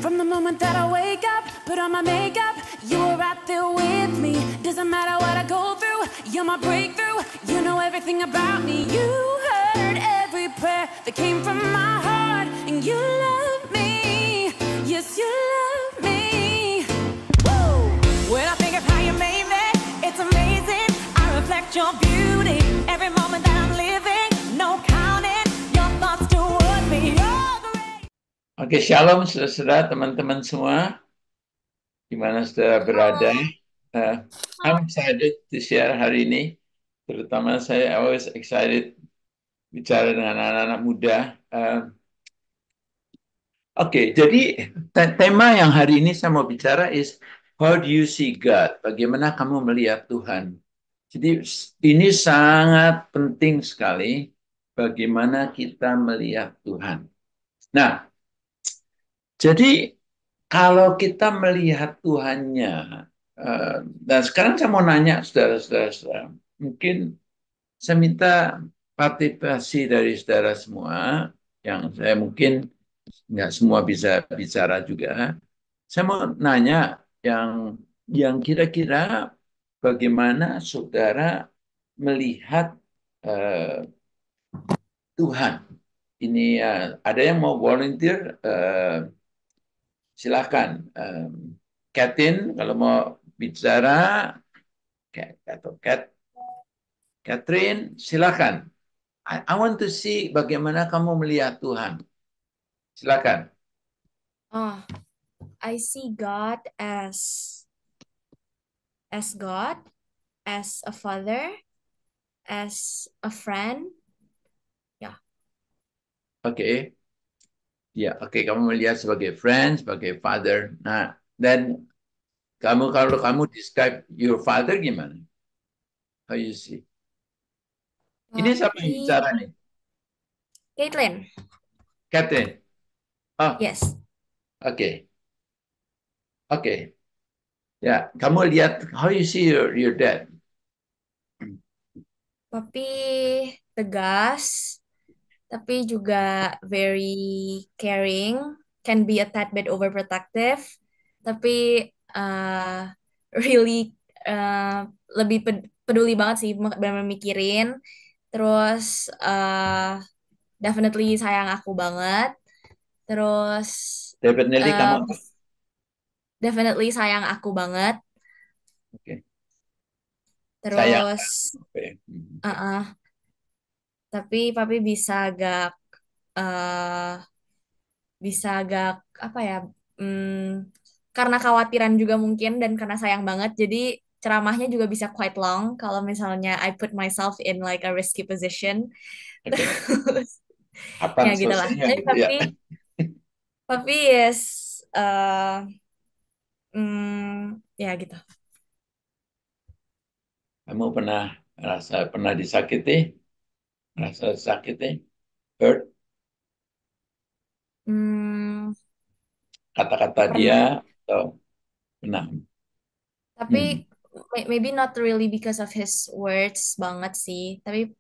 From the moment that I wake up, put on my makeup, you were right there with me. Doesn't matter what I go through, you're my breakthrough. You know everything about me. You heard every prayer that came from my heart, and you love me. Yes, you love me. Woo! When I think of how you made me, it's amazing. I reflect your beauty every moment that I'm living. No counting your thoughts toward me. You're great. Oke, shalom saudara-saudara, teman-teman semua, di mana saudara berada. I'm excited to share hari ini. Terutama saya always excited bicara dengan anak-anak muda. Oke, jadi tema yang hari ini saya mau bicara is how do you see God? Bagaimana kamu melihat Tuhan? Jadi ini sangat penting sekali bagaimana kita melihat Tuhan. Nah, jadi kalau kita melihat Tuhannya, dan sekarang saya mau nanya saudara-saudara, mungkin saya minta partisipasi dari saudara semua, yang saya mungkin nggak semua bisa bicara juga. Saya mau nanya yang kira-kira bagaimana saudara melihat Tuhan. Ini ada yang mau volunteer? Silakan. Katin, kalau mau bicara, atau Catherine, silakan. I want to see bagaimana kamu melihat Tuhan. Silakan. Oh, I see God as God, as a father, as a friend. Ya. Oke. Ya, oke. Kamu melihat sebagai friend, sebagai father. Nah, dan kalau kamu describe your father gimana? How you see? Ini siapa yang bicara nih? Caitlin. Catherine. Oh, Yes. oke. Oke. Ya, kamu lihat how you see your dad? Papi tegas, tapi juga very caring, can be a tad bit overprotective, tapi really lebih peduli banget sih, benar-benar mikirin. Terus definitely sayang aku banget. Terus Definitely kamu apa? definitely sayang aku banget. Oke. Sayang. Terus Oke. tapi papi eh, bisa agak apa ya? Karena khawatiran juga mungkin dan karena sayang banget, jadi ceramahnya juga bisa quite long kalau misalnya I put myself in like a risky position. Oke. Terus Kapan ya gitulah. selesainya Tapi gitu ya? papi yes, ya gitu. Kamu pernah disakiti? Merasa disakiti? Hurt? Hmm, Kata-kata dia pernah. atau pernah? Tapi Hmm. maybe not really because of his words banget sih. Tapi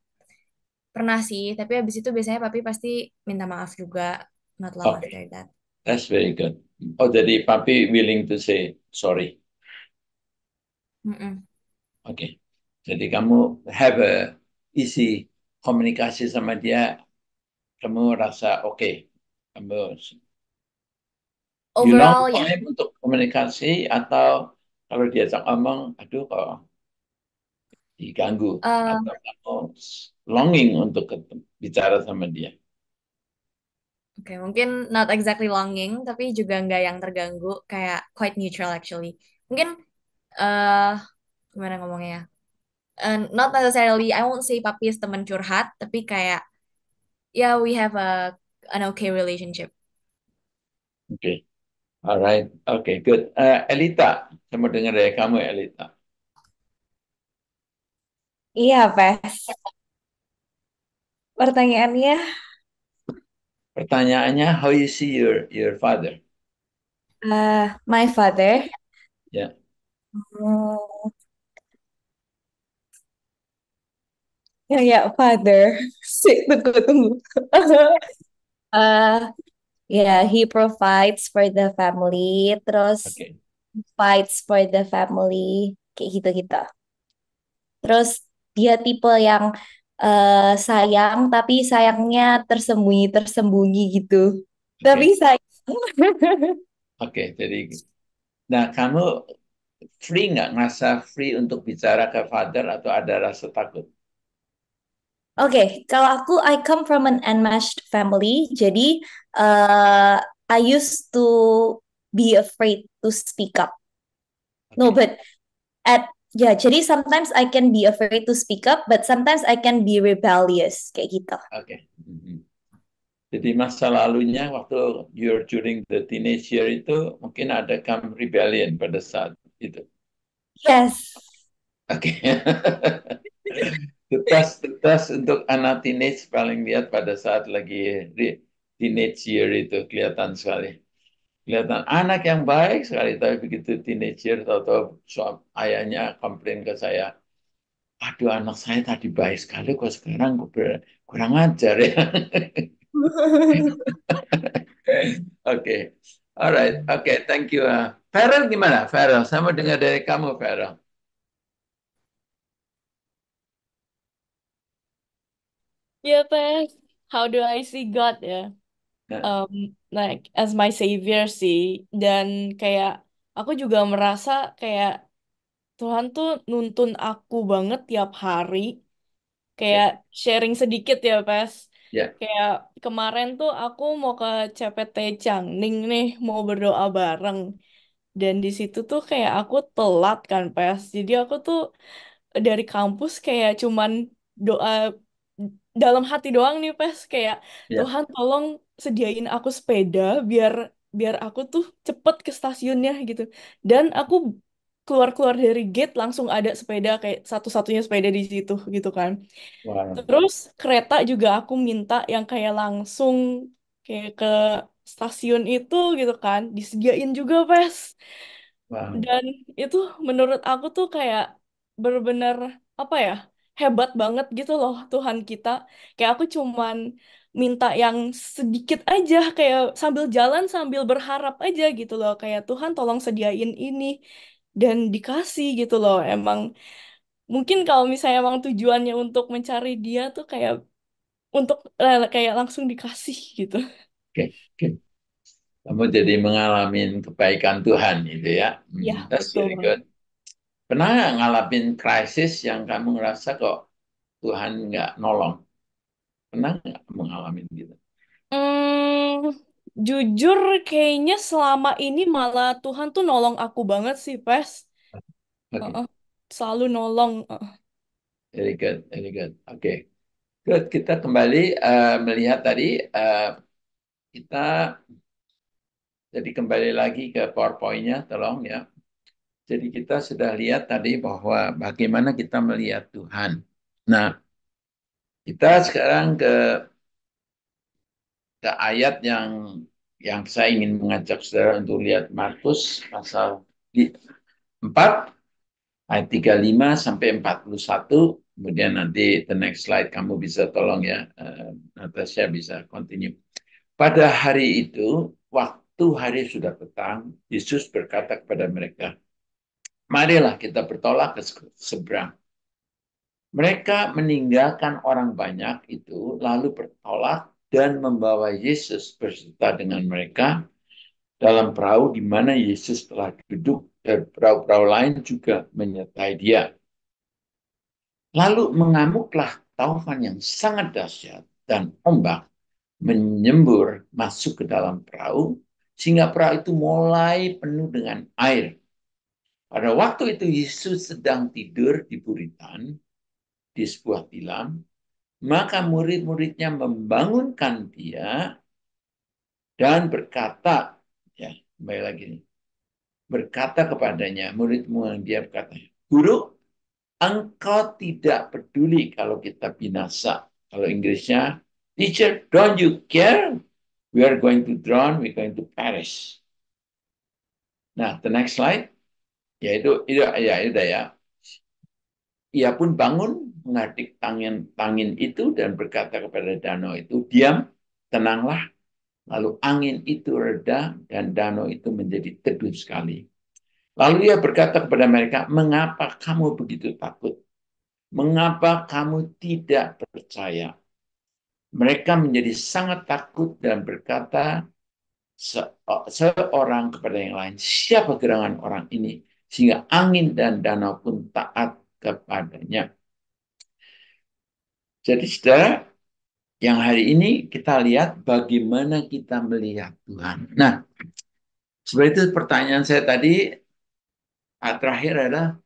pernah sih. Tapi habis itu biasanya papi pasti minta maaf juga. Not long Oke, after that. that's very good. Oh, jadi papi willing to say sorry. Mm-mm. Oke. Jadi kamu have a isi komunikasi sama dia, kamu rasa oke. Kamu Overall ya. time untuk komunikasi atau kalau diajak ngomong, aduh kok diganggu Eh, atau kamu longing untuk bicara sama dia. Oke, mungkin not exactly longing, tapi juga nggak yang terganggu, kayak quite neutral actually. Mungkin eh gimana ngomongnya ya? Not necessarily, I won't say papi is teman curhat, tapi kayak yeah, we have an okay relationship. Oke, alright, oke, good. Elita, saya mau dengar dari kamu, Elita. Iya, Pes. Pertanyaannya, Pertanyaannya, how you see your father? my father. Ya, Hmm, ya, father. Tunggu. Eh, Yeah, he provides for the family, terus Oke. fights for the family, kayak gitu-gitu. Terus dia tipe yang sayang, tapi sayangnya tersembunyi-tersembunyi gitu. Tapi Oke. sayang. Oke. Jadi, nah kamu free nggak ngerasa free untuk bicara ke father atau ada rasa takut? Oke, kalau aku, I come from an enmeshed family, jadi uh, I used to be afraid to speak up. No, Oke. but ya, jadi sometimes I can be afraid to speak up, but sometimes I can be rebellious, kayak gitu. Oke. Mhm. Jadi masa lalunya waktu you're during the teenage year itu mungkin ada kamu rebellion pada saat itu. Yes. Oke. Tetas untuk anak teenage paling lihat pada saat lagi di teenage year itu kelihatan sekali. Kelihatan anak yang baik sekali, tapi begitu teenager atau ayahnya komplain ke saya, aduh anak saya tadi baik sekali, kok sekarang kurang ajar ya. Oke, alright, oke, thank you. Farel gimana? Farel, saya mau dengar dari kamu, Farel. Ya, Teh. How do I see God ya? Nah, Like as my savior sih. Dan kayak aku juga merasa kayak Tuhan tuh nuntun aku banget tiap hari. Kayak ya, sharing sedikit ya, Pes. ya, Kayak kemarin tuh aku mau ke CPT Changning nih, mau berdoa bareng. Dan di situ tuh kayak aku telat kan, Pes. Jadi aku tuh dari kampus kayak cuman doa dalam hati doang nih, Pes. Kayak ya, Tuhan tolong sediain aku sepeda biar biar aku tuh cepet ke stasiunnya gitu. Dan aku keluar-keluar dari gate langsung ada sepeda kayak satu-satunya sepeda di situ gitu kan. wow, Terus kereta juga aku minta yang kayak langsung kayak ke stasiun itu gitu kan, disediain juga Pes. wow, Dan itu menurut aku tuh kayak bener-bener apa ya, hebat banget gitu loh Tuhan kita. Kayak aku cuman minta yang sedikit aja, kayak sambil jalan sambil berharap aja gitu loh. Kayak Tuhan tolong sediain ini dan dikasih gitu loh. Emang mungkin kalau misalnya emang tujuannya untuk mencari dia tuh kayak untuk kayak langsung dikasih gitu. oke, oke. Kamu jadi mengalami kebaikan Tuhan itu ya. Ya, That's betul very banget. good. Pernah nggak ngalamin krisis yang kamu ngerasa kok Tuhan nggak nolong? Pernah nggak mengalami gitu? Hmm, jujur kayaknya selama ini malah Tuhan tuh nolong aku banget sih, Pes. Oke, Heeh. Selalu nolong. very good, very good. Oke, good. Kita kembali melihat tadi kita jadi kembali lagi ke PowerPoint-nya, tolong ya. Jadi kita sudah lihat tadi bahwa bagaimana kita melihat Tuhan. Nah, kita sekarang ke ayat yang saya ingin mengajak saudara untuk lihat Markus pasal 4 ayat 35 sampai 41. Kemudian nanti the next slide kamu bisa tolong ya, Natasha bisa continue. Pada hari itu, waktu hari sudah petang, Yesus berkata kepada mereka, marilah kita bertolak ke seberang. Mereka meninggalkan orang banyak itu, lalu bertolak dan membawa Yesus berserta dengan mereka dalam perahu di mana Yesus telah duduk dan perahu-perahu lain juga menyertai dia. Lalu mengamuklah taufan yang sangat dahsyat dan ombak menyembur masuk ke dalam perahu sehingga perahu itu mulai penuh dengan air. Pada waktu itu Yesus sedang tidur di buritan di sebuah tilam, maka murid-muridnya membangunkan dia dan berkata, ya kembali lagi nih, berkata kepadanya, murid-murid dia berkata, Guru, engkau tidak peduli kalau kita binasa. Kalau Inggrisnya, teacher, don't you care? We are going to drown, we are going to perish. Nah, the next slide, itu ya. Ia pun bangun, menghadap tangin itu dan berkata kepada danau itu, diam, tenanglah. Lalu angin itu reda dan danau itu menjadi teduh sekali. Lalu ia berkata kepada mereka, mengapa kamu begitu takut? Mengapa kamu tidak percaya? Mereka menjadi sangat takut dan berkata seorang kepada yang lain, siapa gerangan orang ini? Sehingga angin dan danau pun taat kepadanya. Jadi saudara, yang hari ini kita lihat bagaimana kita melihat Tuhan. Nah, seperti itu pertanyaan saya tadi, terakhir adalah,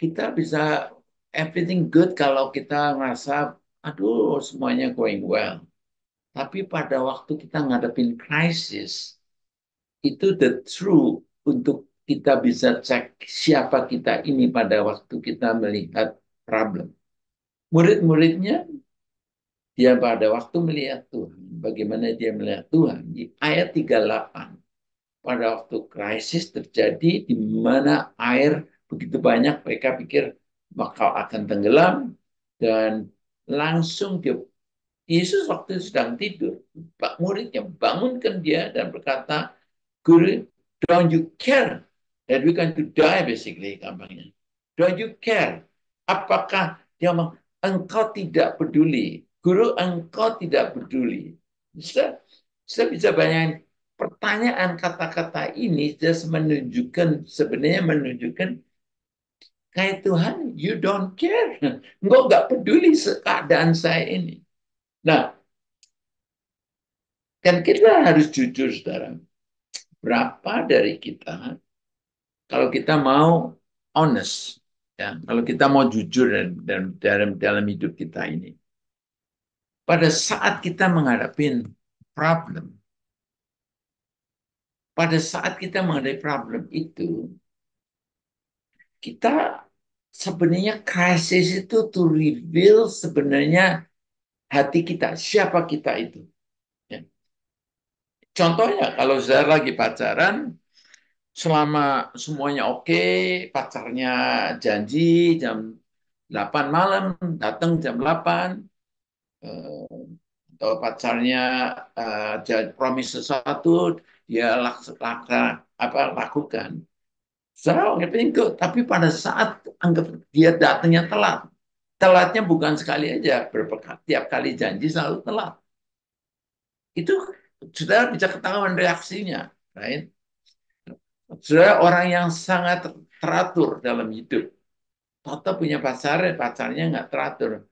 kita bisa everything good kalau kita ngerasa, aduh semuanya going well. Tapi pada waktu kita ngadepin krisis, itu the true untuk kita bisa cek siapa kita ini pada waktu kita melihat problem. Murid-muridnya, dia pada waktu melihat Tuhan, bagaimana dia melihat Tuhan? Di ayat 38, pada waktu krisis terjadi di mana air begitu banyak, mereka pikir bakal akan tenggelam, dan langsung dia, Yesus waktu sedang tidur, Pak muridnya bangunkan dia dan berkata, Guru, don't you care that we're going to die, basically, gampangnya. Don't you care? Apakah dia ngomong, engkau tidak peduli. Guru, engkau tidak peduli. Saya bisa bayangin pertanyaan kata-kata ini just menunjukkan, sebenarnya menunjukkan kayak Tuhan, you don't care. Engkau nggak peduli keadaan saya ini. Nah, kan kita harus jujur, saudara. Berapa dari kita, kalau kita mau honest, ya, kalau kita mau jujur dalam hidup kita ini, pada saat kita menghadapi problem, pada saat kita menghadapi problem itu, kita sebenarnya krisis itu to reveal sebenarnya hati kita, siapa kita itu. Ya. Contohnya, kalau saya lagi pacaran, selama semuanya oke, pacarnya janji jam 8 malam, datang jam 8, atau pacarnya promise sesuatu, dia lakukan. Salah, itu. Tapi pada saat anggap dia datangnya telat, telatnya bukan sekali aja, tiap kali janji selalu telat. Itu sudah bisa ketahuan reaksinya, right? Sudah orang yang sangat teratur dalam hidup. Toto punya pacar, pacarnya nggak teratur,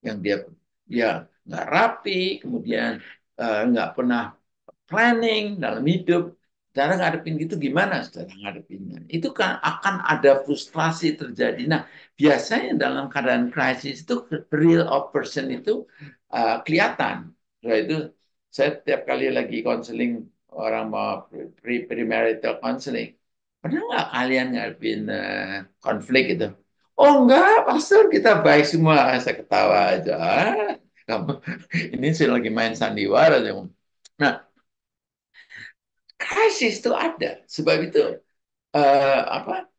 yang dia nggak rapi, kemudian nggak pernah planning dalam hidup. Cara ngadepin gitu gimana cara ngadepinnya? Itu kan akan ada frustrasi terjadi. Nah, biasanya dalam keadaan krisis itu real of person itu kelihatan. Nah, itu saya tiap kali lagi konseling orang mau premarital counseling. Pernah nggak kalian ngadepin konflik itu? Oh enggak, pastor kita baik semua. Saya ketawa aja. Kamu ini sih lagi main sandiwara. Nah, krisis itu ada. Sebab itu apa?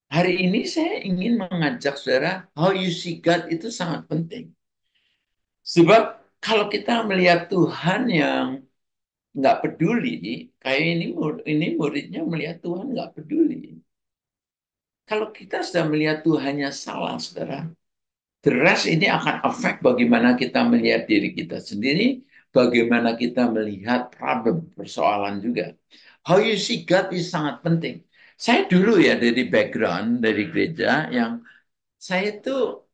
Hari ini saya ingin mengajak saudara, how you see God itu sangat penting. Sebab kalau kita melihat Tuhan yang nggak peduli, kayak ini muridnya melihat Tuhan nggak peduli. Kalau kita sudah melihat Tuhannya salah, saudara, the rest ini akan efek bagaimana kita melihat diri kita sendiri, bagaimana kita melihat problem, persoalan juga. How you see God is sangat penting. Saya dulu ya dari background, dari gereja, yang saya itu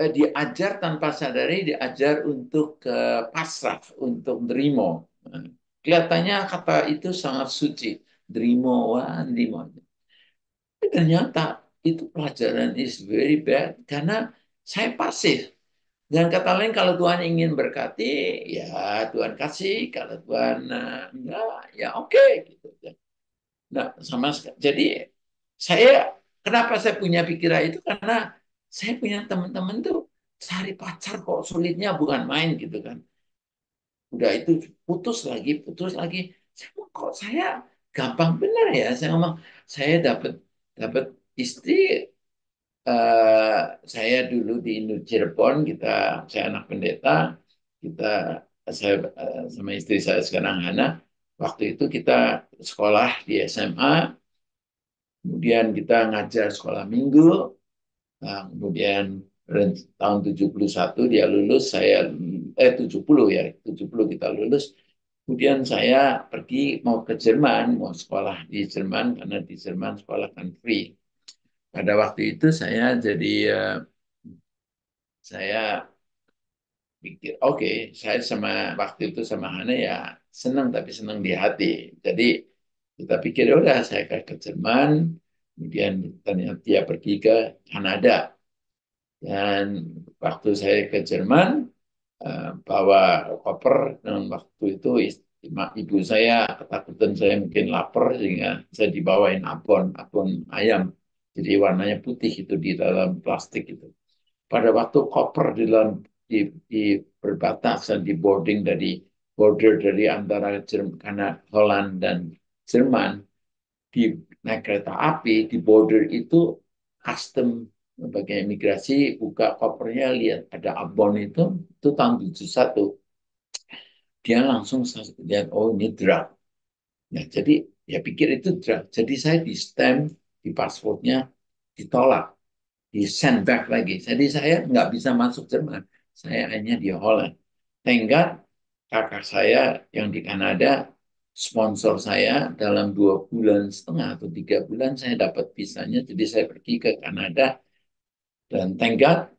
diajar tanpa sadari, diajar untuk pasrah, untuk nerimo. Kelihatannya kata itu sangat suci. Nerimo, wah, nerimo. Tapi ternyata itu pelajaran is very bad, karena saya pasif. Dan kata lain, kalau Tuhan ingin berkati, ya Tuhan kasih. Kalau Tuhan enggak, ya oke. Gitu. Nah, sama sekali. Jadi saya, kenapa saya punya pikiran itu? Karena saya punya teman-teman tuh cari pacar kok sulitnya bukan main gitu kan. Udah itu putus lagi, putus lagi. Saya ngomong, kok saya gampang benar ya. Saya ngomong, saya dapat dapat istri. eh, saya dulu di Cirebon, saya anak pendeta, kita saya sama istri saya sekarang Hana, waktu itu kita sekolah di SMA, kemudian kita ngajar sekolah minggu, nah, kemudian tahun 71 dia lulus, saya 70 ya, 70 kita lulus. Kemudian saya pergi mau ke Jerman, mau sekolah di Jerman karena di Jerman sekolah kan free. Pada waktu itu saya pikir, oke, saya sama waktu itu sama Hana ya senang tapi senang di hati. Jadi kita pikir ya udah saya ke Jerman, kemudian ternyata dia pergi ke Kanada. Dan waktu saya ke Jerman, bawa koper dan waktu itu ibu saya ketakutan saya mungkin lapar sehingga saya dibawain abon ayam. Jadi warnanya putih itu di dalam plastik itu. Pada waktu koper di perbatasan di border dari antara karena Holland dan Jerman di naik kereta api di border itu custom bagian imigrasi buka kopernya lihat ada abon itu tahun 71 dia langsung lihat oh ini drug. Nah, jadi ya pikir itu drug. Jadi saya di stamp di pasportnya ditolak di send back lagi. Jadi saya nggak bisa masuk Jerman. Saya hanya di Holland. Tenggat kakak saya yang di Kanada sponsor saya dalam 2,5 bulan atau 3 bulan saya dapat visanya. Jadi saya pergi ke Kanada dan tenggat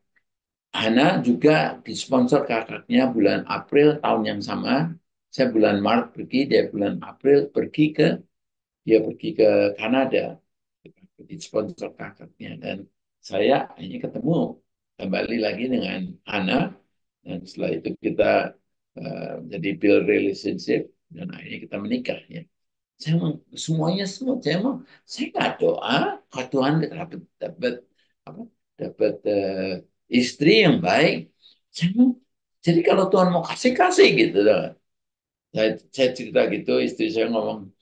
Hana juga disponsor kakaknya bulan April tahun yang sama. Saya bulan Maret pergi, dia bulan April dia pergi ke Kanada, disponsor kakaknya dan saya ini ketemu kembali lagi dengan Hana dan setelah itu kita jadi build relationship dan akhirnya kita menikah ya. Saya mau semuanya saya nggak doa kalau Tuhan dapat dapat apa dapat istri yang baik. Saya mau, jadi kalau Tuhan mau kasih kasih gitu. Saya cerita gitu, istri saya ngomong,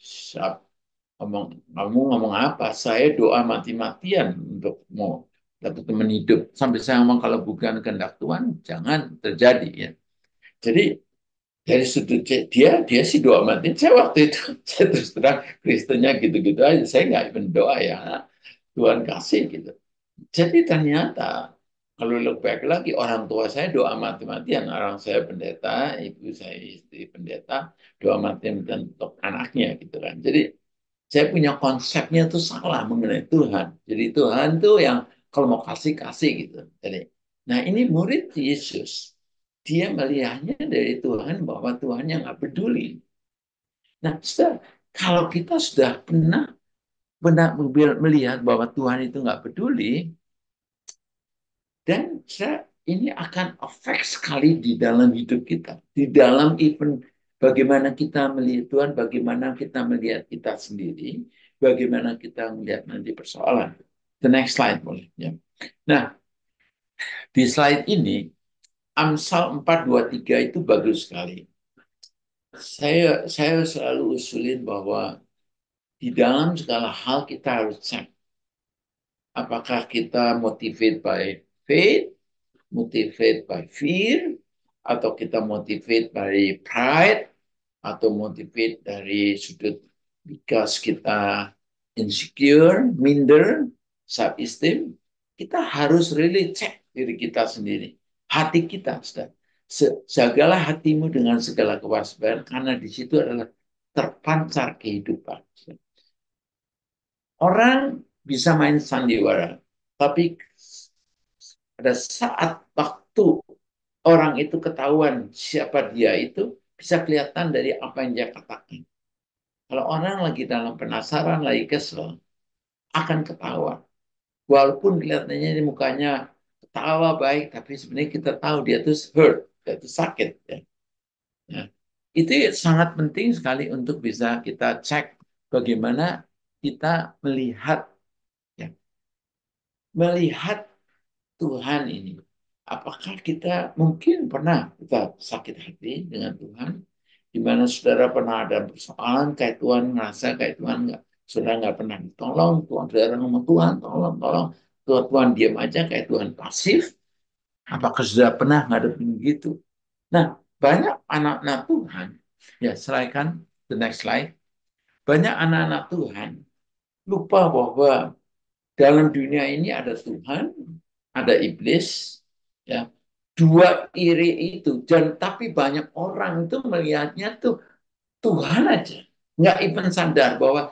kamu ngomong apa? Saya doa mati-matian untuk mau dapat teman hidup. Sampai saya ngomong kalau bukan kehendak Tuhan, jangan terjadi ya. Jadi dari sudut dia sih doa mati. Saya waktu itu saya terus terang Kristennya gitu-gitu aja. Saya nggak berdoa ya Tuhan kasih gitu. Jadi ternyata kalau look back lagi orang tua saya doa mati-matian. Orang saya pendeta, ibu saya istri pendeta, doa mati-matian untuk anaknya gitu kan. Jadi saya punya konsepnya tuh salah mengenai Tuhan. Jadi Tuhan tuh yang kalau mau kasih kasih gitu. Jadi, nah ini murid Yesus. Dia melihatnya dari Tuhan bahwa Tuhan yang nggak peduli. Nah, kalau kita sudah pernah melihat bahwa Tuhan itu nggak peduli, dan ini akan efek sekali di dalam hidup kita. Di dalam event bagaimana kita melihat Tuhan, bagaimana kita melihat kita sendiri, bagaimana kita melihat nanti persoalan. The next slide boleh. Ya. Nah, di slide ini, Amsal 4:23 itu bagus sekali. Saya selalu usulin bahwa di dalam segala hal kita harus cek. Apakah kita motivated by faith, motivate by fear, atau kita motivate by pride, atau motivate dari sudut because kita insecure, minder, self-esteem, kita harus really cek diri kita sendiri. Hati kita, sudah. Jagalah hatimu dengan segala kewaspadaan, karena di situ adalah terpancar kehidupan. Orang bisa main sandiwara, tapi pada saat waktu orang itu ketahuan siapa dia itu, bisa kelihatan dari apa yang dia katakan. Kalau orang lagi dalam penasaran, lagi kesel, akan ketawa. Walaupun kelihatannya di mukanya ketawa baik, tapi sebenarnya kita tahu dia itu hurt, dia itu sakit. Ya. Nah, itu sangat penting sekali untuk bisa kita cek bagaimana kita melihat, ya, melihat Tuhan ini. Apakah kita mungkin pernah kita sakit hati dengan Tuhan? Di mana saudara pernah ada persoalan kayak Tuhan ngerasa kayak Tuhan nggak, saudara nggak pernah ditolong, Tuhan saudara ngomong Tuhan tolong tolong, Tuhan diam aja kayak Tuhan pasif. Apakah sudah pernah ngadepin gitu? Nah, banyak anak-anak Tuhan, ya silakan the next slide. Banyak anak-anak Tuhan lupa bahwa dalam dunia ini ada Tuhan, ada iblis, ya. Dua iri itu, dan tapi banyak orang itu melihatnya tuh Tuhan aja, nggak even sadar bahwa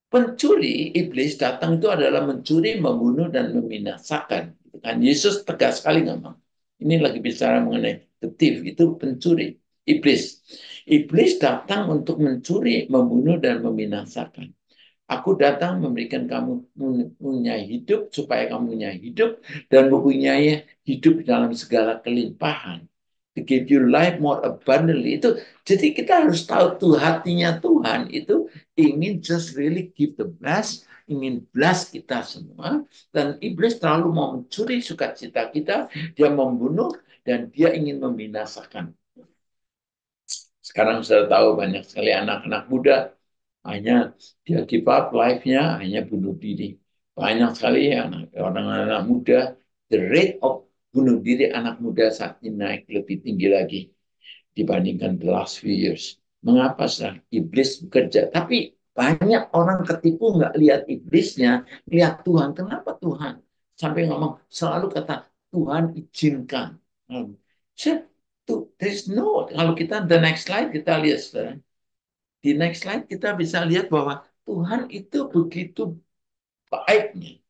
pencuri iblis datang itu adalah mencuri, membunuh, dan membinasakan. Kan Yesus tegas sekali ngomong. Ini lagi bicara mengenai the thief, itu pencuri iblis. Iblis datang untuk mencuri, membunuh, dan membinasakan. Aku datang memberikan kamu mempunyai hidup supaya kamu mempunyai hidup dan mempunyai hidup dalam segala kelimpahan. To give you life more abundantly. Itu jadi kita harus tahu tuh hatinya Tuhan itu ingin just really give the best, ingin bless kita semua, dan iblis terlalu mau mencuri sukacita kita, dia membunuh dan dia ingin membinasakan. Sekarang sudah tahu banyak sekali anak-anak muda hanya dia give up life-nya, hanya bunuh diri. Banyak sekali orang-anak muda, the rate of bunuh diri anak muda saat ini naik lebih tinggi lagi dibandingkan the last few years. Mengapa sih? Iblis bekerja. Tapi banyak orang ketipu nggak lihat iblisnya, lihat Tuhan. Kenapa Tuhan? Sampai ngomong, selalu kata, Tuhan izinkan. There's no, kalau kita, the next slide, kita lihat sekarang. Di next slide kita bisa lihat bahwa Tuhan itu begitu baiknya.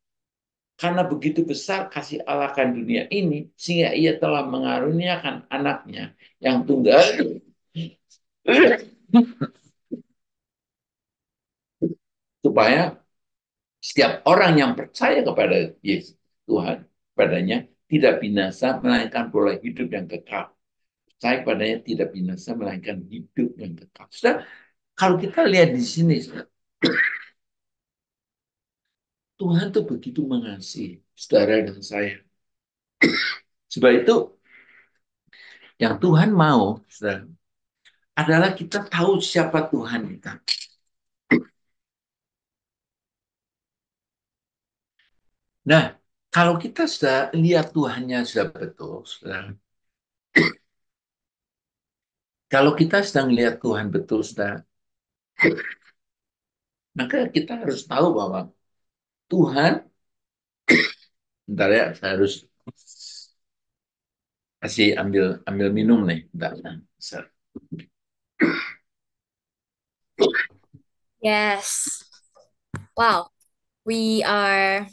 Karena begitu besar kasih Allah akan dunia ini, sehingga ia telah mengaruniakan anaknya yang tunggal supaya setiap orang yang percaya kepada Yesus Tuhan padanya tidak binasa melainkan boleh hidup yang kekal. Percaya padanya tidak binasa melainkan hidup yang kekal. Sudah, kalau kita lihat di sini, Tuhan tuh begitu mengasihi saudara dan saya. Sebab itu yang Tuhan mau, saudara, adalah kita tahu siapa Tuhan kita. Nah, kalau kita sudah lihat Tuhannya sudah betul, saudara, kalau kita sedang lihat Tuhan betul, saudara, maka kita harus tahu bahwa Tuhan, bentar ya, saya harus kasih ambil minum nih, bentar. Yes. Wow. We are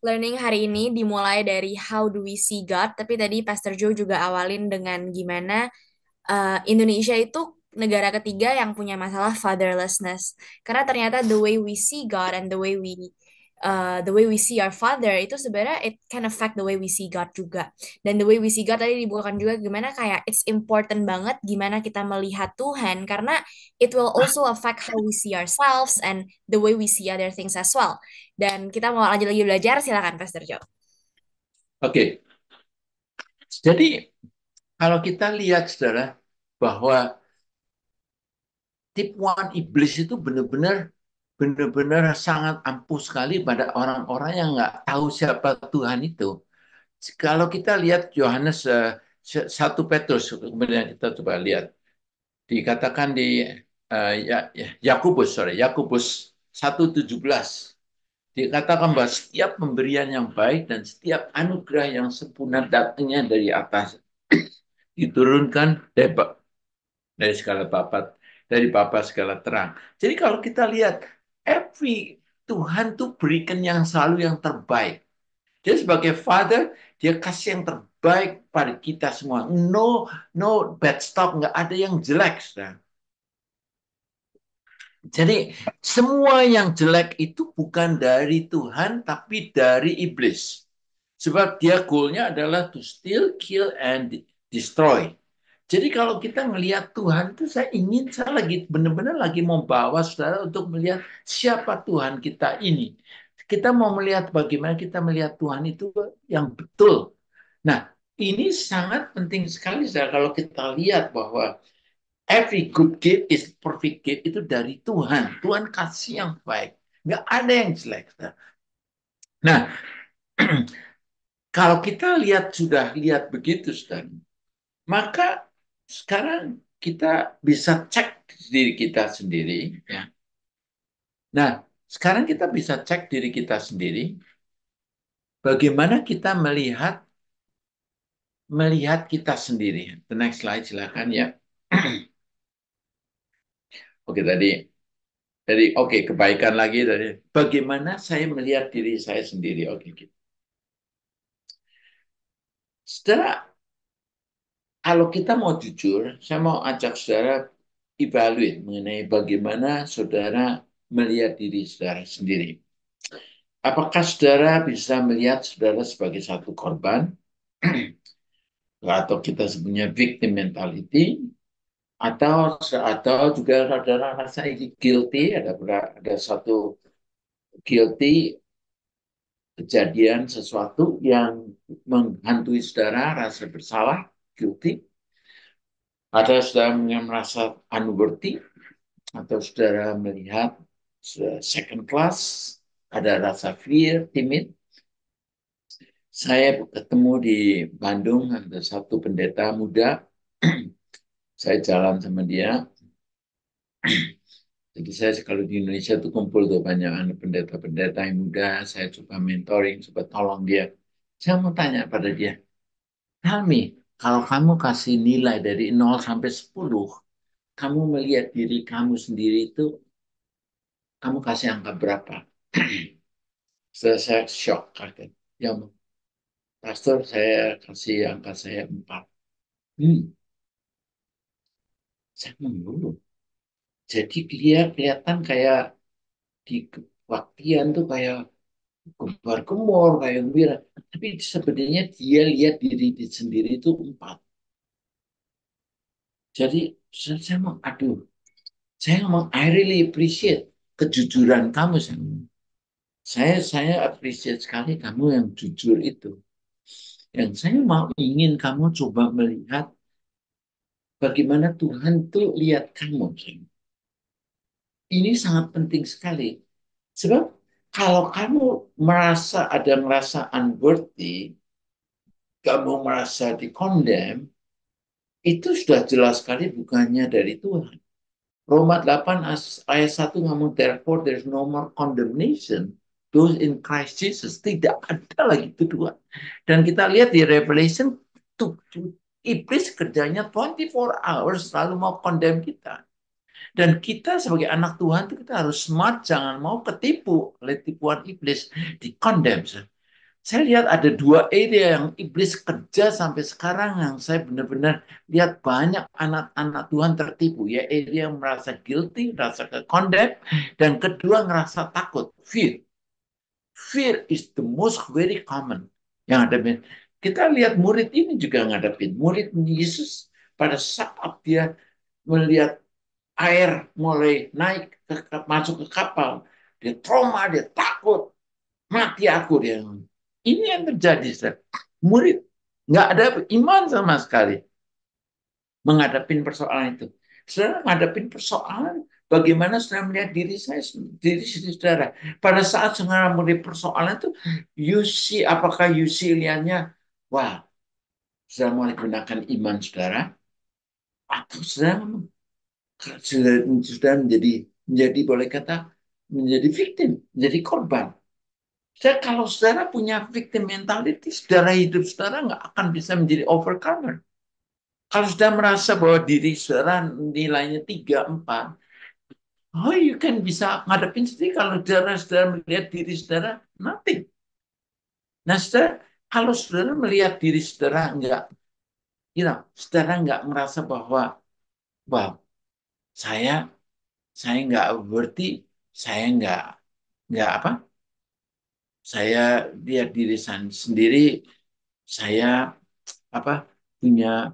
learning hari ini dimulai dari how do we see God, tapi tadi Pastor Joe juga awalin dengan gimana Indonesia itu negara ketiga yang punya masalah fatherlessness. Karena ternyata the way we see God and the way we see our father itu sebenarnya it can affect the way we see God juga. Dan the way we see God tadi dibukakan juga gimana kayak it's important banget gimana kita melihat Tuhan karena it will also affect how we see ourselves and the way we see other things as well. Dan kita mau lanjut lagi belajar, silakan Pastor Joe. Oke. Jadi kalau kita lihat saudara bahwa tipuan iblis itu benar-benar sangat ampuh sekali pada orang-orang yang nggak tahu siapa Tuhan itu. Kalau kita lihat Yohanes 1 Petrus, kemudian kita coba lihat. Dikatakan di Yakobus 1:17. Dikatakan bahwa setiap pemberian yang baik dan setiap anugerah yang sempurna datangnya dari atas. Diturunkan dari segala Bapa, dari Bapa segala terang. Jadi kalau kita lihat, Tuhan tuh berikan yang selalu yang terbaik. Dia sebagai father, dia kasih yang terbaik pada kita semua. No bad stuff, nggak ada yang jelek. Saudara. Jadi semua yang jelek itu bukan dari Tuhan, tapi dari iblis. Sebab dia goalnya adalah to steal, kill, and destroy. Jadi kalau kita melihat Tuhan itu saya lagi benar-benar lagi mau bawa saudara untuk melihat siapa Tuhan kita ini. Kita mau melihat bagaimana kita melihat Tuhan itu yang betul. Nah, ini sangat penting sekali saudara kalau kita lihat bahwa every good gift is perfect gift itu dari Tuhan. Tuhan kasih yang baik. Nggak ada yang jelek. Saudara. Nah, kalau kita sudah lihat begitu, saudara, maka sekarang kita bisa cek diri kita sendiri, ya. Nah, sekarang kita bisa cek diri kita sendiri, bagaimana kita melihat kita sendiri. The next slide, silakan ya. Oke, oke, kebaikan lagi dari bagaimana saya melihat diri saya sendiri. Oke, gitu. Saudara, kalau kita mau jujur, saya mau ajak saudara evaluate mengenai bagaimana saudara melihat diri saudara sendiri. Apakah saudara bisa melihat saudara sebagai satu korban, atau kita sebenarnya victim mentality, atau juga saudara rasa guilty, ada satu guilty, kejadian sesuatu yang menghantui saudara, rasa bersalah, guilty. Ada saudara yang merasa unworthy, atau saudara melihat second class, ada rasa fear, timid. Saya ketemu di Bandung, ada satu pendeta muda, saya jalan sama dia. Jadi saya kalau di Indonesia itu kumpul tuh banyak anak pendeta-pendeta yang muda, saya coba mentoring, coba tolong dia. Saya mau tanya pada dia, tell me, kalau kamu kasih nilai dari 0 sampai 10, kamu melihat diri kamu sendiri itu, kamu kasih angka berapa? Saya shock, kaget. Ya, Pastor, saya kasih angka saya 4. Saya mengeluh. Jadi dia kelihatan kayak di kebaktian tuh kayak gembar-gembor, kayak gembira. Tapi sebenarnya dia lihat diri sendiri itu 4. Jadi saya mau, aduh, saya ngomong, I really appreciate kejujuran kamu. Saya appreciate sekali kamu yang jujur itu. Yang saya mau ingin kamu coba melihat bagaimana Tuhan tuh lihat kamu. Ini sangat penting sekali. Sebab kalau kamu merasa unworthy, kamu merasa di-condemn, itu sudah jelas sekali bukannya dari Tuhan. Roma 8 ayat 1 ngomong, therefore there's no more condemnation. Those in Christ Jesus. Tidak ada lagi tuduhan. Dan kita lihat di Revelation, iblis kerjanya 24 hours selalu mau condemn kita. Dan kita sebagai anak Tuhan itu kita harus smart, jangan mau ketipu oleh tipuan iblis, di-condemn. Saya lihat ada 2 area yang iblis kerja sampai sekarang yang saya benar-benar lihat banyak anak-anak Tuhan tertipu. Ya, area yang merasa guilty, merasa condemn, dan kedua ngerasa takut, fear. Fear is the most very common yang ada. Kita lihat murid ini juga ngadepin. Murid Yesus pada saat dia melihat air mulai naik, masuk ke kapal, dia trauma, dia takut, mati aku dia. Ini yang terjadi, Ustaz. Murid nggak ada iman sama sekali menghadapi persoalan itu. Saudara menghadapi persoalan, bagaimana saudara melihat diri saudara. Pada saat saudara melihat persoalan itu, apakah you see lihatnya, wah, saudara mau gunakan iman saudara, atau saudara menjadi boleh kata menjadi victim, menjadi korban. Kalau saudara punya victim mentality, saudara hidup saudara nggak akan bisa menjadi overcomer. Kalau sudah merasa bahwa diri saudara nilainya 3, 4, oh, you can bisa ngadepin sendiri. Kalau saudara melihat diri saudara, nothing. Nah, kalau saudara melihat diri saudara saudara nggak merasa bahwa, wow, saya nggak worthy, saya nggak apa, saya lihat diri saya sendiri, saya apa punya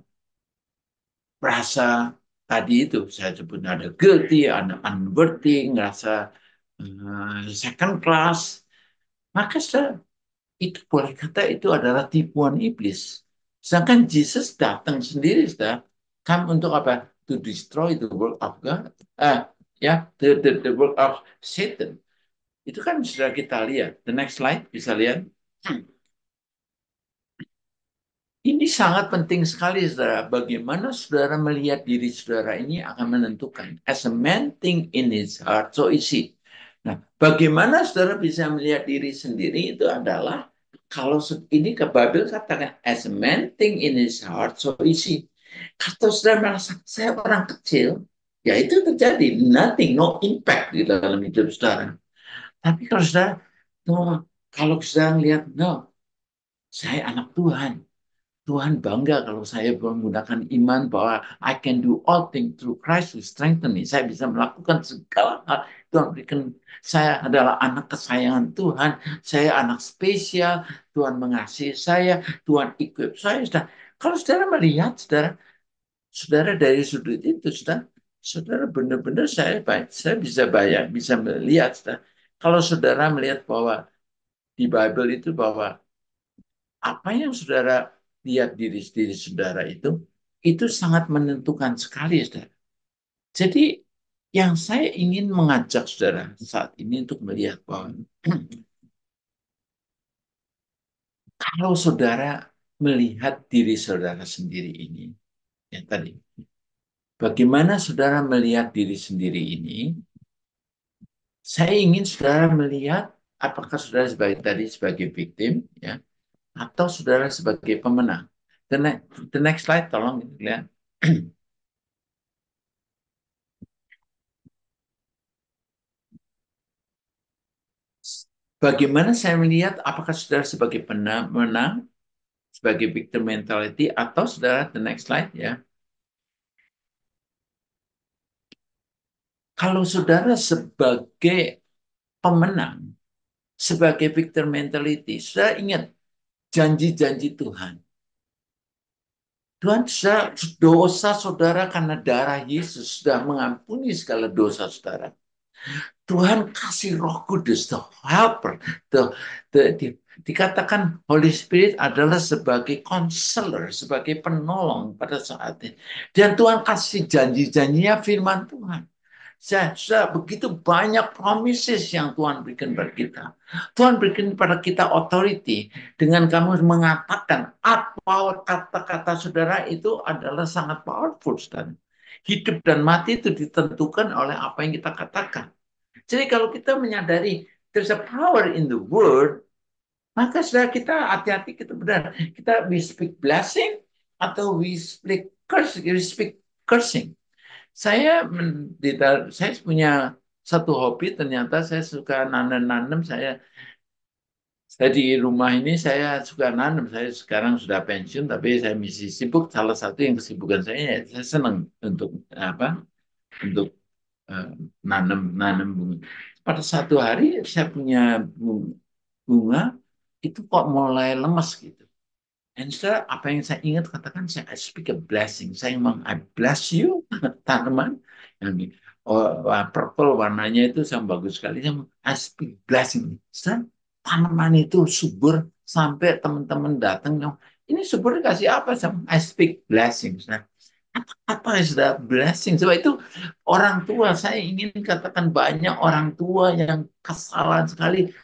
rasa tadi itu saya sebut ada guilty, ada unworthy, ngerasa second class, maka itu boleh kata itu adalah tipuan iblis. Sedangkan Jesus datang sendiri, kan untuk apa? To destroy the work of God. Ya, the work of Satan. Itu kan sudah kita lihat. The next slide bisa lihat. Ini Ini sangat penting sekali, saudara. Bagaimana saudara melihat diri saudara ini akan menentukan. As a man think in his heart, so is he. Nah, bagaimana saudara bisa melihat diri sendiri itu adalah kalau ini ke Babel katakan as a man think in his heart, so is he. Kalau saudara merasa saya orang kecil, ya itu terjadi nothing, no impact di dalam hidup saudara. Tapi kalau saudara, no, kalau saudara lihat, no, saya anak Tuhan. Tuhan bangga kalau saya menggunakan iman bahwa I can do all things through Christ who strengthen me. Saya bisa melakukan segala hal. Tuhan berikan saya adalah anak kesayangan Tuhan. Saya anak spesial. Tuhan mengasihi saya. Tuhan equip saya. Saudara. Kalau saudara melihat, saudara dari sudut itu, saudara benar-benar saya bisa bayang, bisa melihat. Saudara. Kalau saudara melihat bahwa di Bible itu bahwa apa yang saudara lihat diri saudara itu sangat menentukan sekali, saudara. Jadi yang saya ingin mengajak saudara saat ini untuk melihat bahwa kalau saudara melihat diri saudara sendiri ini, ya tadi, bagaimana saudara melihat diri sendiri ini, saya ingin saudara melihat apakah saudara sebagai victim, ya, atau saudara sebagai pemenang. The next slide, tolong lihat. Bagaimana saya melihat apakah saudara sebagai pemenang, sebagai victim mentality, atau saudara, the next slide ya. Kalau saudara sebagai pemenang, sebagai victim mentality, saudara ingat janji-janji Tuhan. Tuhan dosa saudara karena darah Yesus sudah mengampuni segala dosa saudara. Tuhan kasih Roh Kudus, the helper, dikatakan Holy Spirit adalah sebagai counselor, sebagai penolong pada saat ini. Dan Tuhan kasih janji-janjinya firman Tuhan. Saya begitu banyak promises yang Tuhan berikan kepada kita. Tuhan berikan kepada kita authority dengan kamu mengatakan apa kata-kata saudara itu adalah sangat powerful, saudara. Hidup dan mati itu ditentukan oleh apa yang kita katakan. Jadi kalau kita menyadari there's a power in the word, maka sudah kita hati-hati, kita benar. Kita we speak blessing atau we speak cursing. Saya punya satu hobi, ternyata saya suka nanam. Saya di rumah ini saya suka nanam. Saya sekarang sudah pensiun, tapi saya masih sibuk. Salah satu yang kesibukan saya senang untuk untuk nanam bunga. Pada satu hari saya punya bunga itu kok mulai lemas gitu. And apa yang saya ingat katakan, saya I speak a blessing. Saya ngomong I bless you tanaman yang purple warnanya itu sangat bagus sekali. Saya ngomong, I speak blessing. Tanaman itu subur sampai teman-teman datang. Ini subur dikasih apa? I speak blessing. Apa yang sudah blessing? Sebab itu orang tua, saya ingin katakan banyak orang tua yang kesalahan sekali.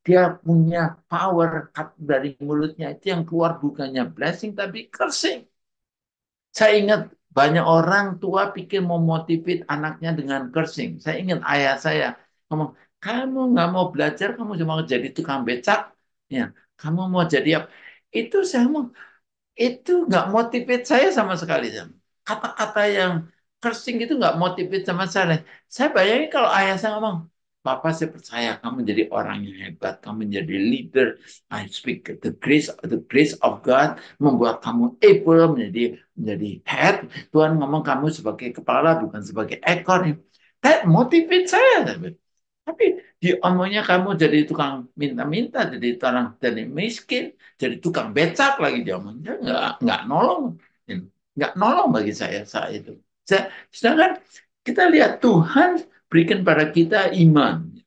Dia punya power dari mulutnya itu yang keluar bukannya blessing tapi cursing. Saya ingat banyak orang tua pikir mau motivate anaknya dengan cursing. Saya ingat ayah saya ngomong, kamu nggak mau belajar, kamu cuma mau jadi tukang becak, ya, kamu mau jadi apa? Itu saya mau, itu nggak motivate saya sama sekali. Kata-kata yang cursing itu nggak motivate sama saya. Saya bayangin kalau ayah saya ngomong, Papa saya percaya kamu menjadi orang yang hebat, kamu menjadi leader. I speak the grace of God membuat kamu able menjadi head. Tuhan ngomong kamu sebagai kepala bukan sebagai ekor. That motivate saya. Tapi diomongnya kamu jadi tukang minta-minta, jadi miskin, jadi tukang becak lagi diomongnya nggak nolong, nggak nolong bagi saya saat itu. Sedangkan kita lihat Tuhan berikan pada kita iman,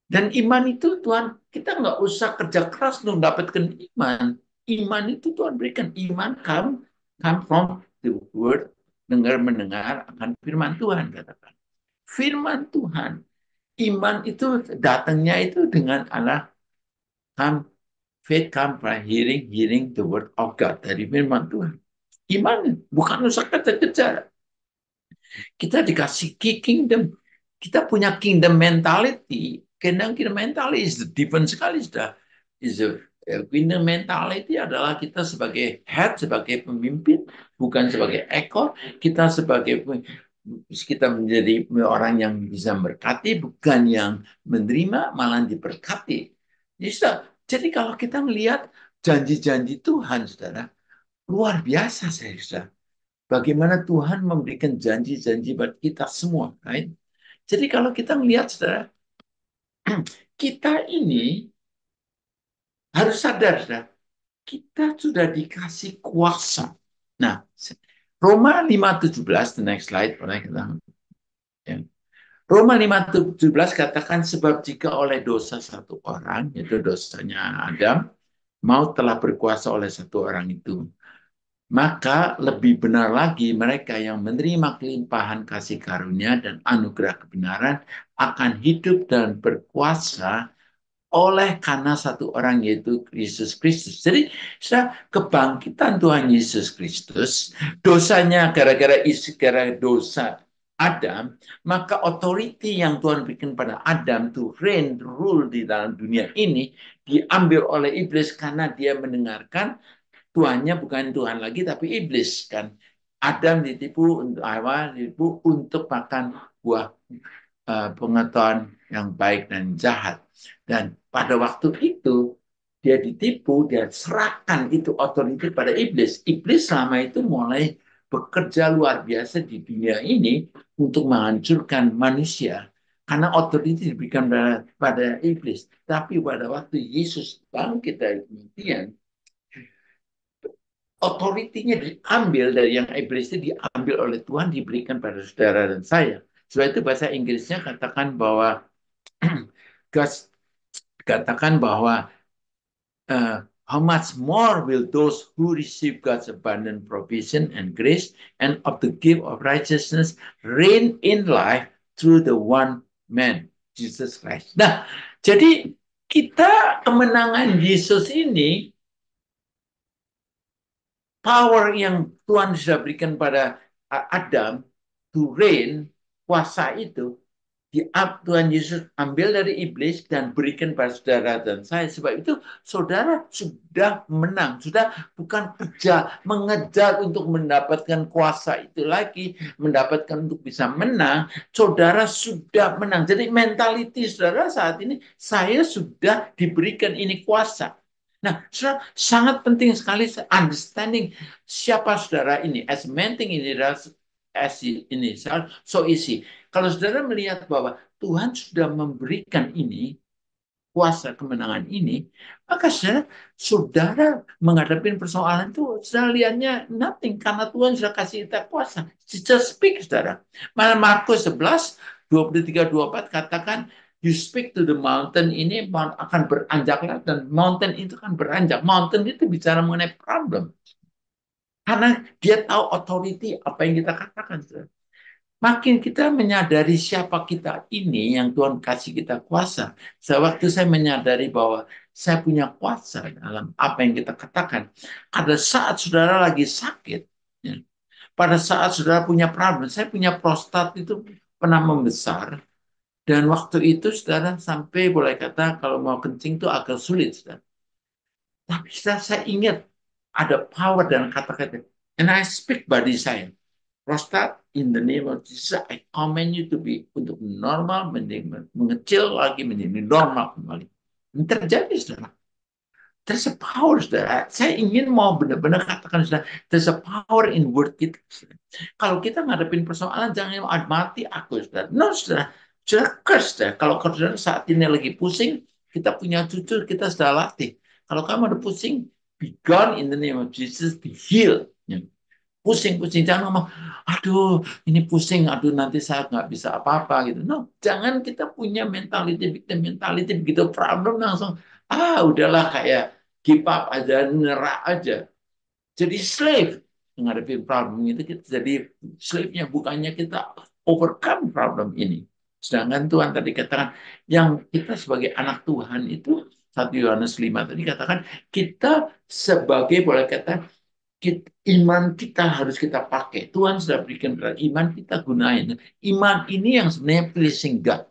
dan iman itu Tuhan kita nggak usah kerja keras untuk dapatkan iman. Iman itu Tuhan berikan, iman come from the word, mendengar akan firman Tuhan, katakan firman Tuhan. Iman itu datangnya itu dengan Allah Faith come by hearing, hearing the word of God. Dari firman Tuhan. Iman, bukan usah kejar-kejar. Kita dikasih kingdom. Kita punya kingdom mentality. Kingdom mentality is different sekali sudah. Kingdom mentality adalah kita sebagai head, sebagai pemimpin, bukan sebagai ekor. Kita menjadi orang yang bisa berkati, bukan yang menerima, malah diberkati. Jadi kalau kita melihat janji-janji Tuhan, saudara, luar biasa, saudara. Bagaimana Tuhan memberikan janji-janji buat kita semua, right? Jadi kalau kita melihat, saudara, kita ini harus sadar, saudara, kita sudah dikasih kuasa. Nah, Roma 5:17, the next slide, boleh kita. Ya. Roma 5:17 katakan, sebab jika oleh dosa satu orang, yaitu dosanya Adam, maut telah berkuasa oleh satu orang itu, maka lebih benar lagi mereka yang menerima kelimpahan kasih karunia dan anugerah kebenaran akan hidup dan berkuasa oleh karena satu orang, yaitu Yesus Kristus. Jadi kebangkitan Tuhan Yesus Kristus, dosanya gara-gara dosa Adam, maka authority yang Tuhan berikan pada Adam to reign, to rule di dalam dunia ini diambil oleh iblis karena dia mendengarkan Tuhannya bukan Tuhan lagi, tapi iblis kan. Adam ditipu untuk untuk makan buah pengetahuan yang baik dan jahat. Dan pada waktu itu dia ditipu, dia serahkan itu otoritas pada iblis. Iblis selama itu mulai bekerja luar biasa di dunia ini untuk menghancurkan manusia. Karena otoritas diberikan pada iblis. Tapi pada waktu Yesus bangkit dari kematian, otoritinya diambil dari yang iblis itu, diambil oleh Tuhan, diberikan pada saudara dan saya. Sebab itu bahasa Inggrisnya katakan bahwa katakan bahwa how much more will those who receive God's abundant provision and grace and of the gift of righteousness reign in life through the one man, Jesus Christ. Nah, jadi kita kemenangan Yesus ini, power yang Tuhan sudah berikan pada Adam to reign, kuasa itu Tuhan Yesus ambil dari iblis dan berikan pada saudara dan saya. Sebab itu saudara sudah menang, sudah bukan kerja mengejar untuk mendapatkan kuasa itu lagi, mendapatkan untuk bisa menang. Saudara sudah menang. Jadi mentality saudara saat ini, saya sudah diberikan ini kuasa. Nah, saudara, sangat penting sekali understanding siapa saudara ini. As menting ini so easy. Kalau saudara melihat bahwa Tuhan sudah memberikan ini, kuasa kemenangan ini, maka saudara menghadapi persoalan itu, saudara lihatnya nothing, karena Tuhan sudah kasih kita kuasa. Just speak, saudara. Mana Markus 11, 23-24 katakan, you speak to the mountain, ini akan beranjaklah, dan mountain itu akan beranjak. Mountain itu bicara mengenai problem. Karena dia tahu authority apa yang kita katakan, saudara. Makin kita menyadari siapa kita ini yang Tuhan kasih kita kuasa. Sewaktu saya menyadari bahwa saya punya kuasa dalam apa yang kita katakan. Pada saat saudara lagi sakit, ya, pada saat saudara punya problem, saya punya prostat itu pernah membesar. Dan waktu itu saudara sampai boleh kata kalau mau kencing itu agak sulit, saudara. Tapi saya ingat ada power dalam kata-kata. And I speak body saya. Prostat, in the name of Jesus, I command you to be untuk normal, mengecil lagi menjadi normal kembali. Ini terjadi, saudara. There's a power, saudara. Saya ingin mau benar-benar katakan, saudara, there's a power in word kita. Saudara. Kalau kita ngadepin persoalan, jangan mati aku, saudara. No, saudara. Saudara curse, saudara. Kalau saudara saat ini lagi pusing, kita punya cucu, kita sudah latih. Kalau kamu ada pusing, be gone in the name of Jesus, be healed. Pusing-pusing, jangan ngomong, aduh ini pusing, aduh nanti saya nggak bisa apa-apa gitu. No, jangan kita punya mentality begitu problem langsung, udahlah kayak give up aja, nyerah aja. Jadi slave menghadapi problem itu, kita jadi slave-nya, bukannya kita overcome problem ini. Sedangkan Tuhan tadi katakan, yang kita sebagai anak Tuhan itu 1 Yohanes 5 tadi katakan kita sebagai boleh kata iman kita harus kita pakai. Tuhan sudah berikan iman kita gunain. Iman ini yang sebenarnya pleasing God.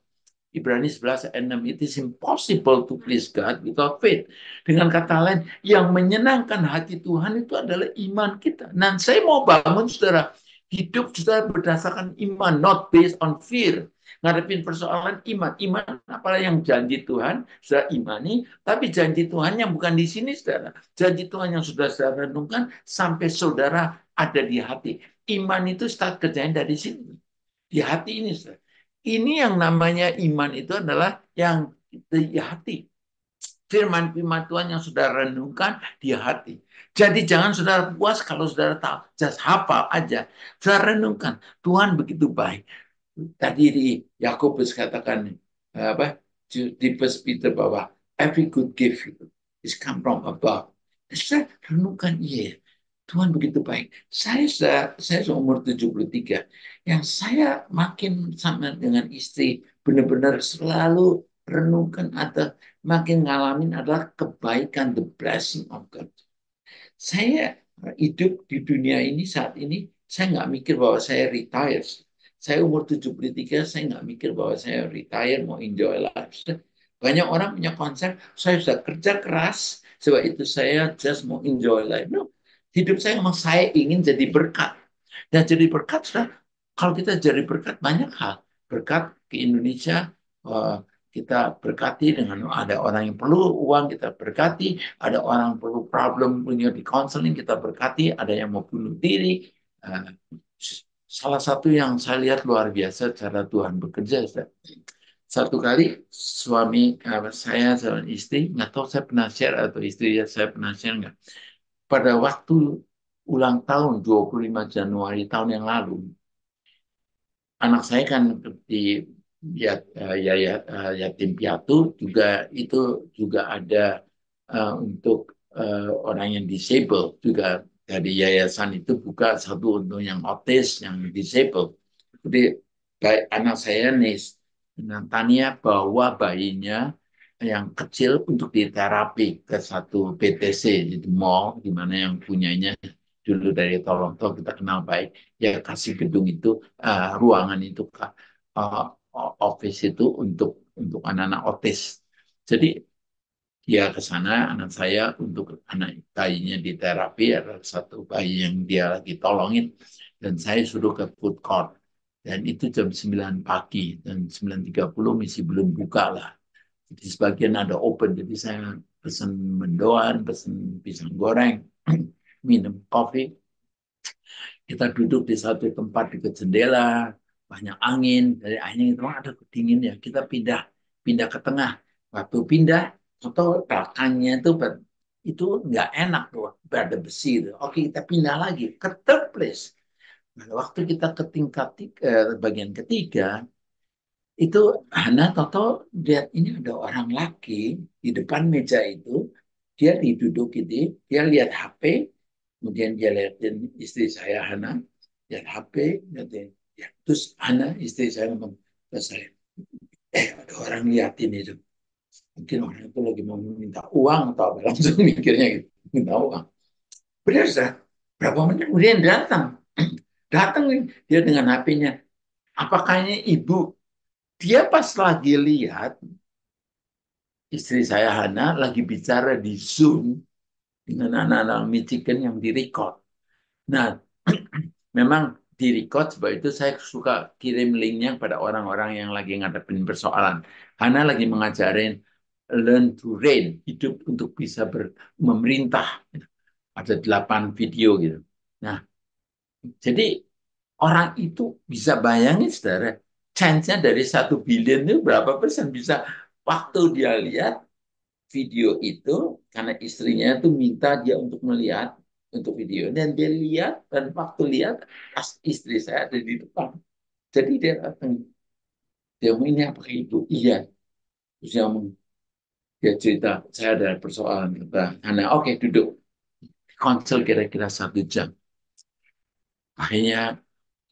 Ibrani 11 ayat 6, it is impossible to please God without faith. Dengan kata lain, yang menyenangkan hati Tuhan itu adalah iman kita. Nah, saya mau bangun saudara, hidup saudara berdasarkan iman, not based on fear. Ngadepin persoalan iman. Iman apalah yang janji Tuhan, saudara imani, tapi janji Tuhan yang bukan di sini, saudara. Janji Tuhan yang sudah saudara renungkan, sampai saudara ada di hati. Iman itu start kerjanya dari sini. Di hati ini, saudara. Ini yang namanya iman itu adalah yang di hati. Firman-firman Tuhan yang saudara renungkan di hati. Jadi jangan saudara puas kalau saudara tahu, just hafal aja. Saudara renungkan, Tuhan begitu baik. Tadi di Yakobus katakan apa? Di First Peter bahwa every good gift is come from above. Saya renungkan, iya, Tuhan begitu baik. Saya seumur 73. Yang saya makin sama dengan istri, benar-benar selalu renungkan atau makin ngalamin adalah kebaikan, the blessing of God. Saya hidup di dunia ini saat ini, saya nggak mikir bahwa saya retire. Saya umur 73, saya nggak mikir bahwa saya retire, mau enjoy life. Banyak orang punya konsep, saya sudah kerja keras, sebab itu saya just mau enjoy life. No, hidup saya memang saya ingin jadi berkat. Dan jadi berkat, sudah, kalau kita jadi berkat banyak hal. Berkat ke Indonesia, kita berkati dengan ada orang yang perlu uang, kita berkati. Ada orang perlu problem punya di counseling, kita berkati. Ada yang mau bunuh diri. Salah satu yang saya lihat luar biasa cara Tuhan bekerja. Satu kali suami saya sama istri, nggak tahu saya pernah share atau istri saya pernah share nggak. Pada waktu ulang tahun 25 Januari tahun yang lalu, anak saya kan di yatim piatu juga itu juga ada untuk orang yang disable juga dari yayasan itu buka satu untuk yang autis yang disable. Jadi anak saya nih Tania bawa bayinya yang kecil untuk diterapi ke satu BTC di mall di mana yang punyanya dulu dari Toronto kita kenal baik, ya kasih gedung itu ruangan itu office itu untuk anak-anak autis. Jadi dia ke sana, anak saya untuk anak bayinya diterapi, ada satu bayi yang dia lagi tolongin, dan saya suruh ke food court. Dan itu jam 9 pagi, dan 9.30 masih belum buka lah. Jadi sebagian ada open, jadi saya pesen mendoan, pesen pisang goreng, minum kopi. Kita duduk di satu tempat dekat jendela, banyak angin, dari angin itu ada dingin ya, kita pindah ke tengah. Waktu pindah, atau belakangnya itu nggak enak tuh, ada besi. Oke, kita pindah lagi ke third place. Nah, waktu kita ke tingkat bagian ketiga, itu Hana Toto lihat ini ada orang laki di depan meja itu, dia diduduk gitu, dia lihat HP, kemudian dia lihatin istri saya Hana, lihat HP, lihatin, ya. Terus Hana istri saya ngomong ke saya, ada orang liatin itu, mungkin orang itu lagi mau minta uang atau apa, langsung mikirnya gitu, minta uang. Benar sah, berapa menit kemudian datang dia dengan HP-nya, apakah ini ibu? Dia pas lagi lihat istri saya Hana lagi bicara di Zoom dengan anak-anak Michigan yang direcord. Nah, memang direcord, sebab itu saya suka kirim linknya pada orang-orang yang lagi ngadepin persoalan. Hana lagi mengajarin learn to reign, hidup untuk bisa memerintah. Ada 8 video gitu. Nah, jadi orang itu bisa bayangin, saudara, chance-nya dari 1 billion itu berapa persen bisa waktu dia lihat video itu, karena istrinya itu minta dia untuk melihat untuk video, dan dia lihat, dan waktu lihat pas istri saya ada di depan, jadi dia datang, dia ngomong ini apa itu? Iya, terus dia cerita saya ada persoalan, kata Hana, oke, duduk konsel kira-kira 1 jam, akhirnya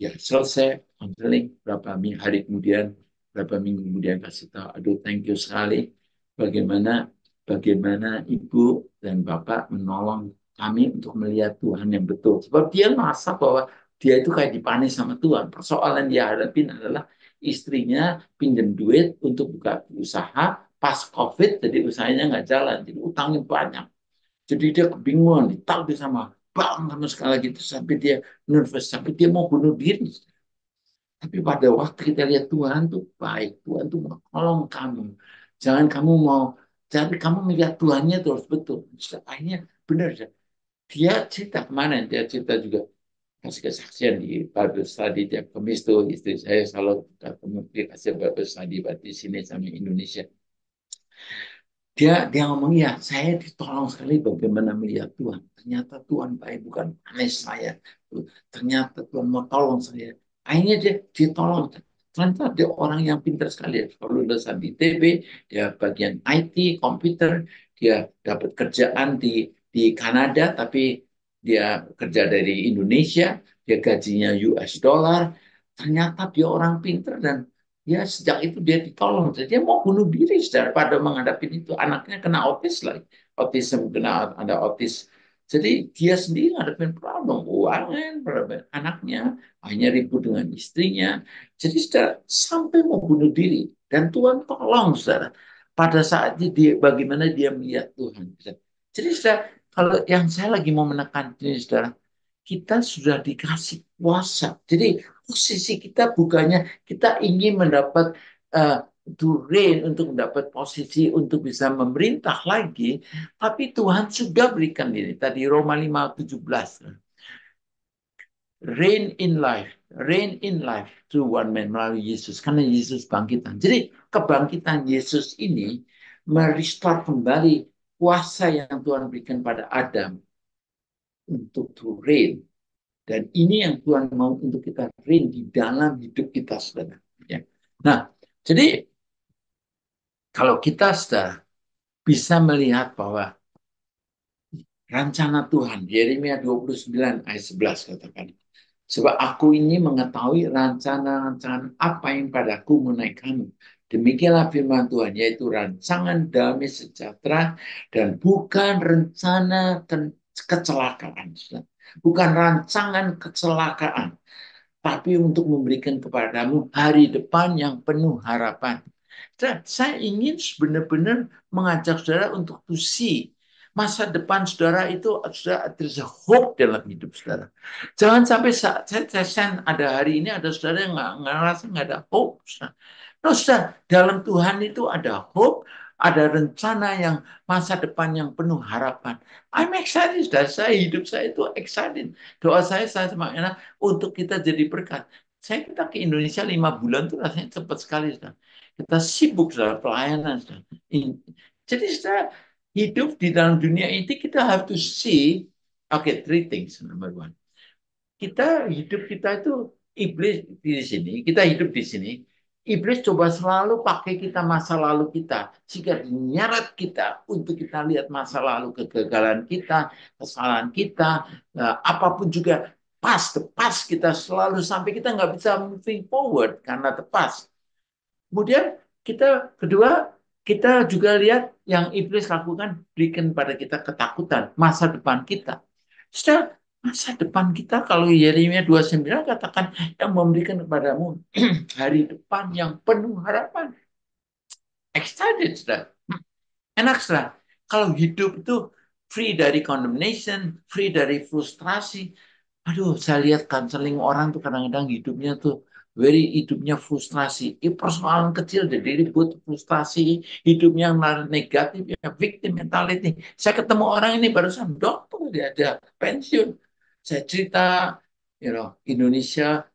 ya selesai konseling. Berapa hari kemudian, berapa minggu kemudian kasih tahu, aduh thank you sekali, bagaimana bagaimana Ibu dan Bapak menolong kami untuk melihat Tuhan yang betul. Sebab dia merasa bahwa dia itu kayak dipanis sama Tuhan. Persoalan dia hadapin adalah istrinya pinjam duit untuk buka usaha, pas COVID, jadi usahanya nggak jalan, jadi utangnya banyak. Jadi dia kebingungan, ditagih sama bank sama sekali lagi, sampai dia nervous, sampai dia mau bunuh diri. Tapi pada waktu kita lihat Tuhan tuh baik, Tuhan tuh menolong kamu. Jangan kamu mau, jadi kamu melihat Tuhannya terus betul. Akhirnya benar, dia cerita kemana, dia cerita juga kasih kesaksian di Bible study tiap Kamis tuh istri saya selalu ketemu dia kasih Bible study di sini sama Indonesia. Dia ngomong ya saya ditolong sekali bagaimana melihat Tuhan. Ternyata Tuhan baik, bukan aneh saya. Ternyata Tuhan mau tolong saya. Akhirnya dia ditolong. Ternyata dia orang yang pintar sekali. Kalau lulusan di ITB, dia bagian IT, komputer, dia dapat kerjaan di Kanada, tapi dia kerja dari Indonesia, dia gajinya US dollar. Ternyata dia orang pintar dan ya sejak itu dia ditolong. Jadi dia mau bunuh diri daripada menghadapi itu. Anaknya kena autis lagi. Autism, kena ada autis. Jadi dia sendiri ngadepin problem keuangan, problem anaknya, hanya ribut dengan istrinya. Jadi saudara, sampai mau bunuh diri. Dan Tuhan tolong saudara. Pada saat dia bagaimana dia melihat Tuhan. Jadi saudara, kalau yang saya lagi mau menekan ini saudara, kita sudah dikasih kuasa. Jadi posisi kita bukannya kita ingin mendapat to reign, untuk mendapat posisi untuk bisa memerintah lagi, tapi Tuhan sudah berikan ini. Tadi Roma 5:17. Reign in life through one man, melalui Yesus. Karena Yesus bangkitan. Jadi kebangkitan Yesus ini merestore kembali kuasa yang Tuhan berikan pada Adam untuk to reign. Dan ini yang Tuhan mau untuk kita reign di dalam hidup kita, saudara. Ya. Nah, jadi kalau kita sudah bisa melihat bahwa rencana Tuhan, Yeremia 29 ayat 11 katakan, sebab aku ini mengetahui rencana-rencana apa yang padaku mengenai kamu. Demikianlah firman Tuhan, yaitu rancangan damai sejahtera dan bukan rencana kecelakaan. Bukan rancangan kecelakaan, tapi untuk memberikan kepadamu hari depan yang penuh harapan. Dan saya ingin benar-benar mengajak saudara untuk to see masa depan saudara itu, saudara, there's a hope dalam hidup saudara. Jangan sampai saya ada hari ini ada saudara yang ngerasa nggak ada hope. Saudara. No, saudara, dalam Tuhan itu ada hope, ada rencana yang masa depan yang penuh harapan. I'm excited, saudara. Hidup saya itu excited. Doa saya semaknya untuk kita jadi berkat. Kita ke Indonesia 5 bulan tuh rasanya cepat sekali, saudara. Kita sibuk dalam pelayanan. Jadi kita hidup di dalam dunia ini, kita have to see, three things. Number one, kita itu iblis di sini, kita hidup di sini. Iblis coba selalu pakai kita masa lalu kita, sehingga nyeret kita untuk kita lihat masa lalu, kegagalan kita, kesalahan kita, apapun juga pas kita selalu sampai kita nggak bisa moving forward karena tepas. Kemudian kedua, kita juga lihat yang iblis lakukan, berikan pada kita ketakutan, masa depan kita. Setelah masa depan kita, kalau Yeremia 29 katakan, yang memberikan kepadamu hari depan yang penuh harapan. Excited, saudara. Enak, saudara. Kalau hidup itu free dari condemnation, free dari frustrasi. Aduh, saya lihat counseling orang tuh kadang-kadang hidupnya frustrasi. Persoalan kecil jadi ribut, frustrasi, hidupnya negatif, ya, victim mentality. Saya ketemu orang ini barusan dokter, dia ada pensiun. Saya cerita, Indonesia,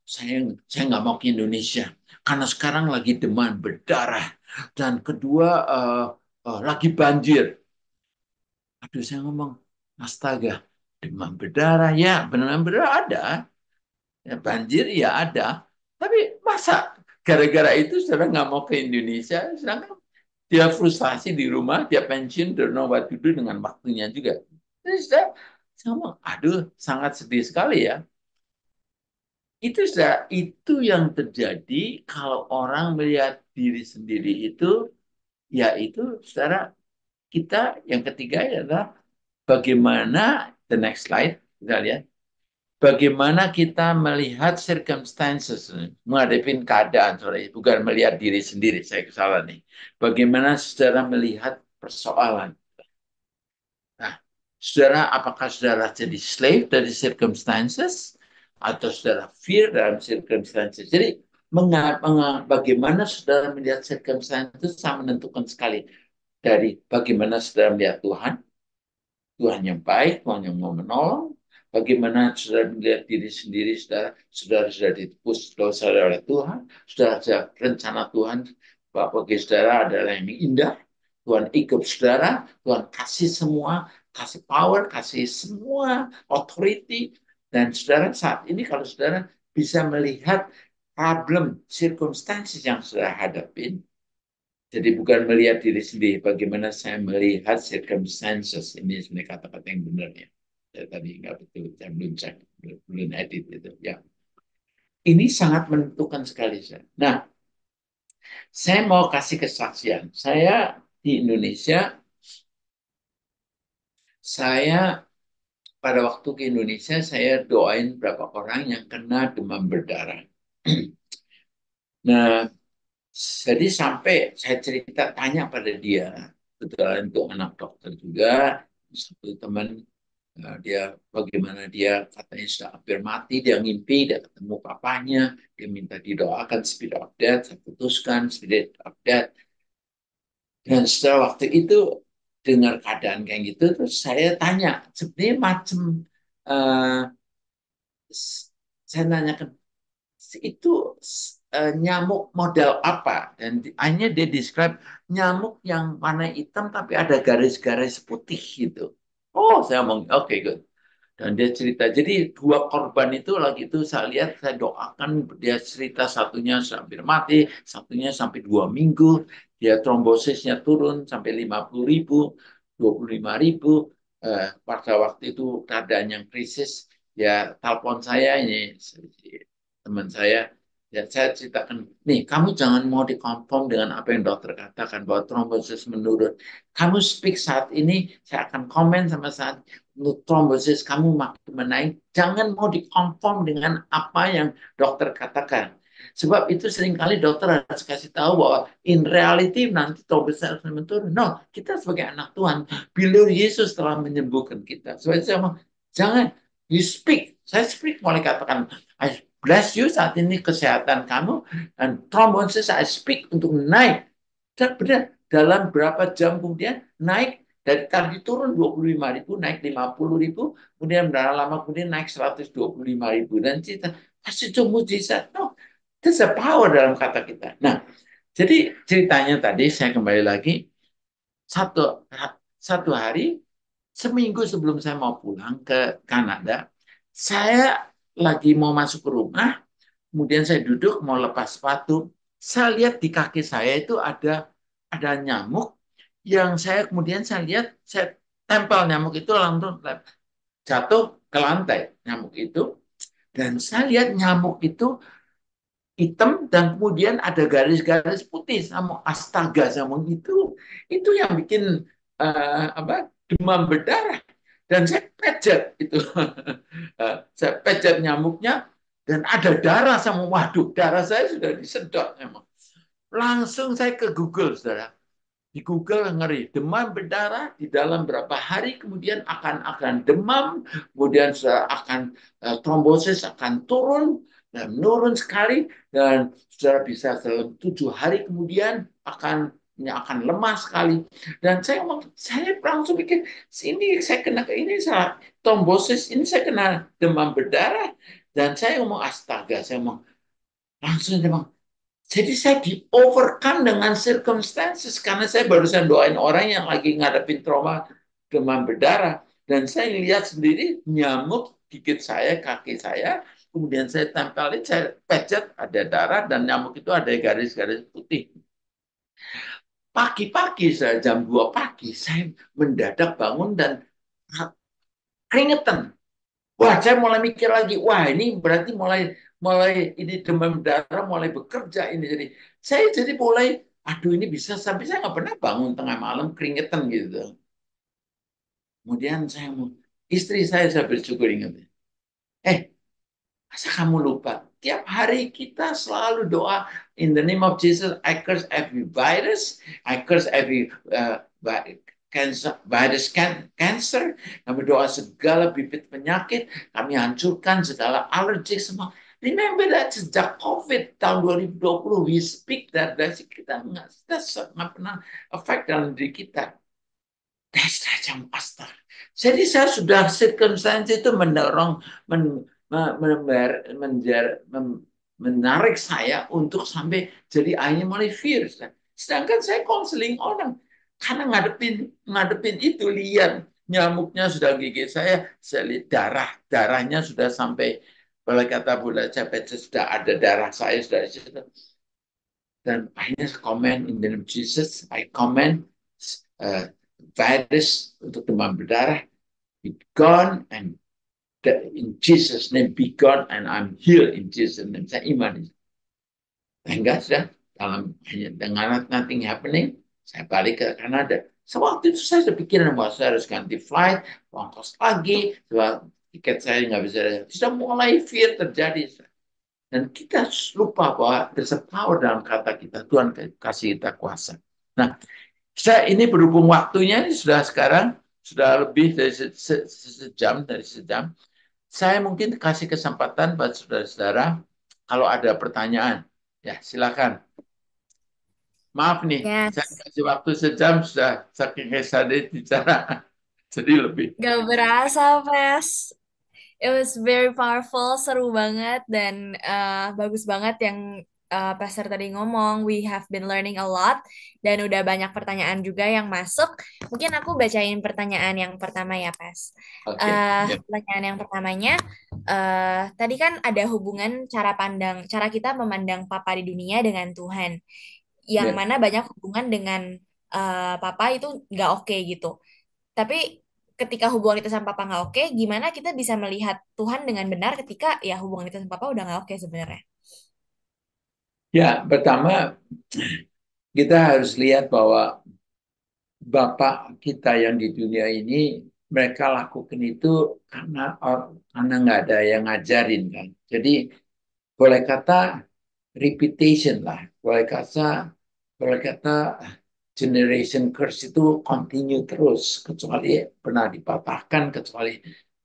saya nggak mau ke Indonesia karena sekarang lagi demam berdarah dan kedua lagi banjir. Aduh, saya ngomong, astaga, demam berdarah, ya demam berdarah ada, ya, banjir ya ada, tapi masa gara-gara itu saudara nggak mau ke Indonesia, sedangkan dia frustasi di rumah, dia pensiun, don't know what to do dengan waktunya juga. Jadi saya ngomong, aduh, sangat sedih sekali ya. Itu yang terjadi kalau orang melihat diri sendiri itu, ya itu saudara, kita yang ketiga adalah bagaimana, the next slide, kita lihat. Bagaimana kita melihat circumstances, menghadapi keadaan, sorry, bukan melihat diri sendiri, saya kesalahan nih. Bagaimana saudara melihat persoalan. Nah, saudara, apakah saudara jadi slave dari circumstances, atau saudara fear dalam circumstances? Jadi, bagaimana saudara melihat circumstances sangat menentukan sekali dari bagaimana saudara melihat Tuhan, Tuhan yang baik, Tuhan yang mau menolong. Bagaimana saudara melihat diri sendiri, saudara sudah ditebus dosa oleh Tuhan, saudara rencana Tuhan bagi saudara adalah yang indah. Tuhan ikut saudara, Tuhan kasih semua, kasih power, kasih semua authority. Dan saudara saat ini kalau saudara bisa melihat problem, circumstances yang saudara hadapin, jadi bukan melihat diri sendiri, bagaimana saya melihat circumstances. Ini sebenarnya kata-kata yang benar ya. Saya tadi nggak betul, saya belum cek, belum edit itu. Ya, ini sangat menentukan sekali saya. Nah, saya mau kasih kesaksian. Saya di Indonesia, saya pada waktu ke Indonesia, saya doain berapa orang yang kena demam berdarah. Nah, jadi sampai saya cerita tanya pada dia, kebetulan itu anak dokter juga, satu teman dia bagaimana dia katanya sudah hampir mati, dia ngimpi, dia ketemu papanya, dia minta didoakan speed of death, saya putuskan speed of death. Dan setelah waktu itu dengar keadaan kayak gitu, terus saya tanya, sebenarnya macam uh, saya nanyakan itu nyamuk model apa, dan hanya dia describe nyamuk yang warna hitam tapi ada garis-garis putih gitu. Oh, saya ngomong oke, okay, good. Dan dia cerita, jadi dua korban itu lagi itu saya lihat, saya doakan, dia cerita satunya hampir mati, satunya sampai 2 minggu, dia trombosisnya turun sampai 50.000, 25.000. Pada waktu itu keadaan yang krisis, ya telepon saya ini teman saya, ya saya ceritakan, nih kamu jangan mau dikonfirm dengan apa yang dokter katakan bahwa trombosis menurun. Kamu speak saat ini, saya akan komen sama saat trombosis kamu makin menaik, jangan mau dikonfirm dengan apa yang dokter katakan. Sebab itu seringkali dokter harus kasih tahu bahwa in reality nanti trombosis akan menurun. No, kita sebagai anak Tuhan, bila Yesus telah menyembuhkan kita. Sebab itu saya ngomong, jangan, you speak. Saya speak, mulai katakan, I bless you saat ini kesehatan kamu, dan trombosis I speak untuk naik. Dan benar, dalam berapa jam kemudian naik, dari tadi turun 25.000, naik 50.000, kemudian berapa lama kemudian naik 125.000. Dan kita pasti itu mujizat. No, that's a power dalam kata kita. Nah, jadi ceritanya tadi saya kembali lagi, satu hari, seminggu sebelum saya mau pulang ke Kanada, saya lagi mau masuk ke rumah, kemudian saya duduk mau lepas sepatu, saya lihat di kaki saya itu ada nyamuk yang saya kemudian saya lihat, saya tempel nyamuk itu langsung jatuh ke lantai nyamuk itu, dan saya lihat nyamuk itu hitam dan kemudian ada garis-garis putih, sama astaga, sama itu yang bikin demam berdarah. Dan saya pejat itu, saya pejat nyamuknya dan ada darah, sama waduh, darah saya sudah disedot memang. Langsung saya ke Google, saudara. Di Google ngeri, demam berdarah di dalam berapa hari kemudian akan demam, kemudian akan trombosis akan turun dan menurun sekali, dan saudara bisa dalam 7 hari kemudian akan lemah sekali. Dan saya langsung pikir, ini saya kena ini salah trombosis, ini saya kena demam berdarah, dan saya ngomong astaga, saya ngomong langsung demam. Jadi saya di-overcome dengan circumstances karena saya barusan doain orang yang lagi ngadepin trauma demam berdarah. Dan saya lihat sendiri nyamuk gigit saya, kaki saya, kemudian saya tempelin, saya pecet, ada darah, dan nyamuk itu ada garis-garis putih. Pagi-pagi, saya jam 2 pagi, saya mendadak bangun dan keringetan. Wah, saya mulai mikir lagi, wah ini berarti mulai ini demam darah mulai bekerja ini. Jadi saya mulai Aduh, ini bisa sampai saya nggak pernah bangun tengah malam keringetan gitu. Kemudian istri saya bersyukur ingat. Masa kamu lupa? Tiap hari kita selalu doa in the name of Jesus. I curse every virus. I curse every cancer. Kami doa segala bibit penyakit. Kami hancurkan segala alergi semua. Remember that sejak COVID tahun 2020 we speak that kita nggak pernah efek dalam diri kita. That's jam pastor. Jadi saya sudah circumstance itu mendorong menarik saya untuk sampai jadi akhirnya mulai fear. Sedangkan saya konseling orang karena ngadepin itu lihat nyamuknya sudah gigit saya lihat darahnya sudah sampai kalau kata Buddha capek sudah ada darah saya sudah di situ. Dan akhirnya comment in the name of Jesus, I comment virus untuk demam berdarah be gone and in Jesus name be gone and I'm healed in Jesus name. Saya iman. Enggak sudah dalam dengan nothing happening, saya balik ke Kanada. Sewaktu itu saya sudah pikiran bahwa saya harus ganti flight, ongkos lagi, tiket saya nggak bisa. Sudah mulai fear terjadi. Dan kita lupa bahwa there's a power dalam kata kita. Tuhan kasih kita kuasa. Nah, ini berhubung waktunya ini sudah sekarang sudah lebih dari sejam. Saya mungkin kasih kesempatan buat saudara-saudara kalau ada pertanyaan. Ya, silakan. Maaf nih, saya kasih waktu sejam sudah saking excited bicara. Jadi lebih. Gak berasa, Pes. It was very powerful, seru banget dan bagus banget yang Pastor tadi ngomong. We have been learning a lot dan udah banyak pertanyaan juga yang masuk. Mungkin aku bacain pertanyaan yang pertama ya, Pas. Pertanyaan yang pertamanya, tadi kan ada hubungan cara kita memandang Papa di dunia dengan Tuhan, yang mana banyak hubungan dengan Papa itu nggak oke gitu. Tapi ketika hubungan kita sama papa nggak oke, gimana kita bisa melihat Tuhan dengan benar ketika ya hubungan kita sama papa udah nggak oke sebenarnya? Ya, pertama kita harus lihat bahwa Bapak kita yang di dunia ini mereka lakukan itu karena nggak ada yang ngajarin kan. Jadi boleh kata repetition lah, boleh kata generation curse itu continue terus, kecuali pernah dipatahkan, kecuali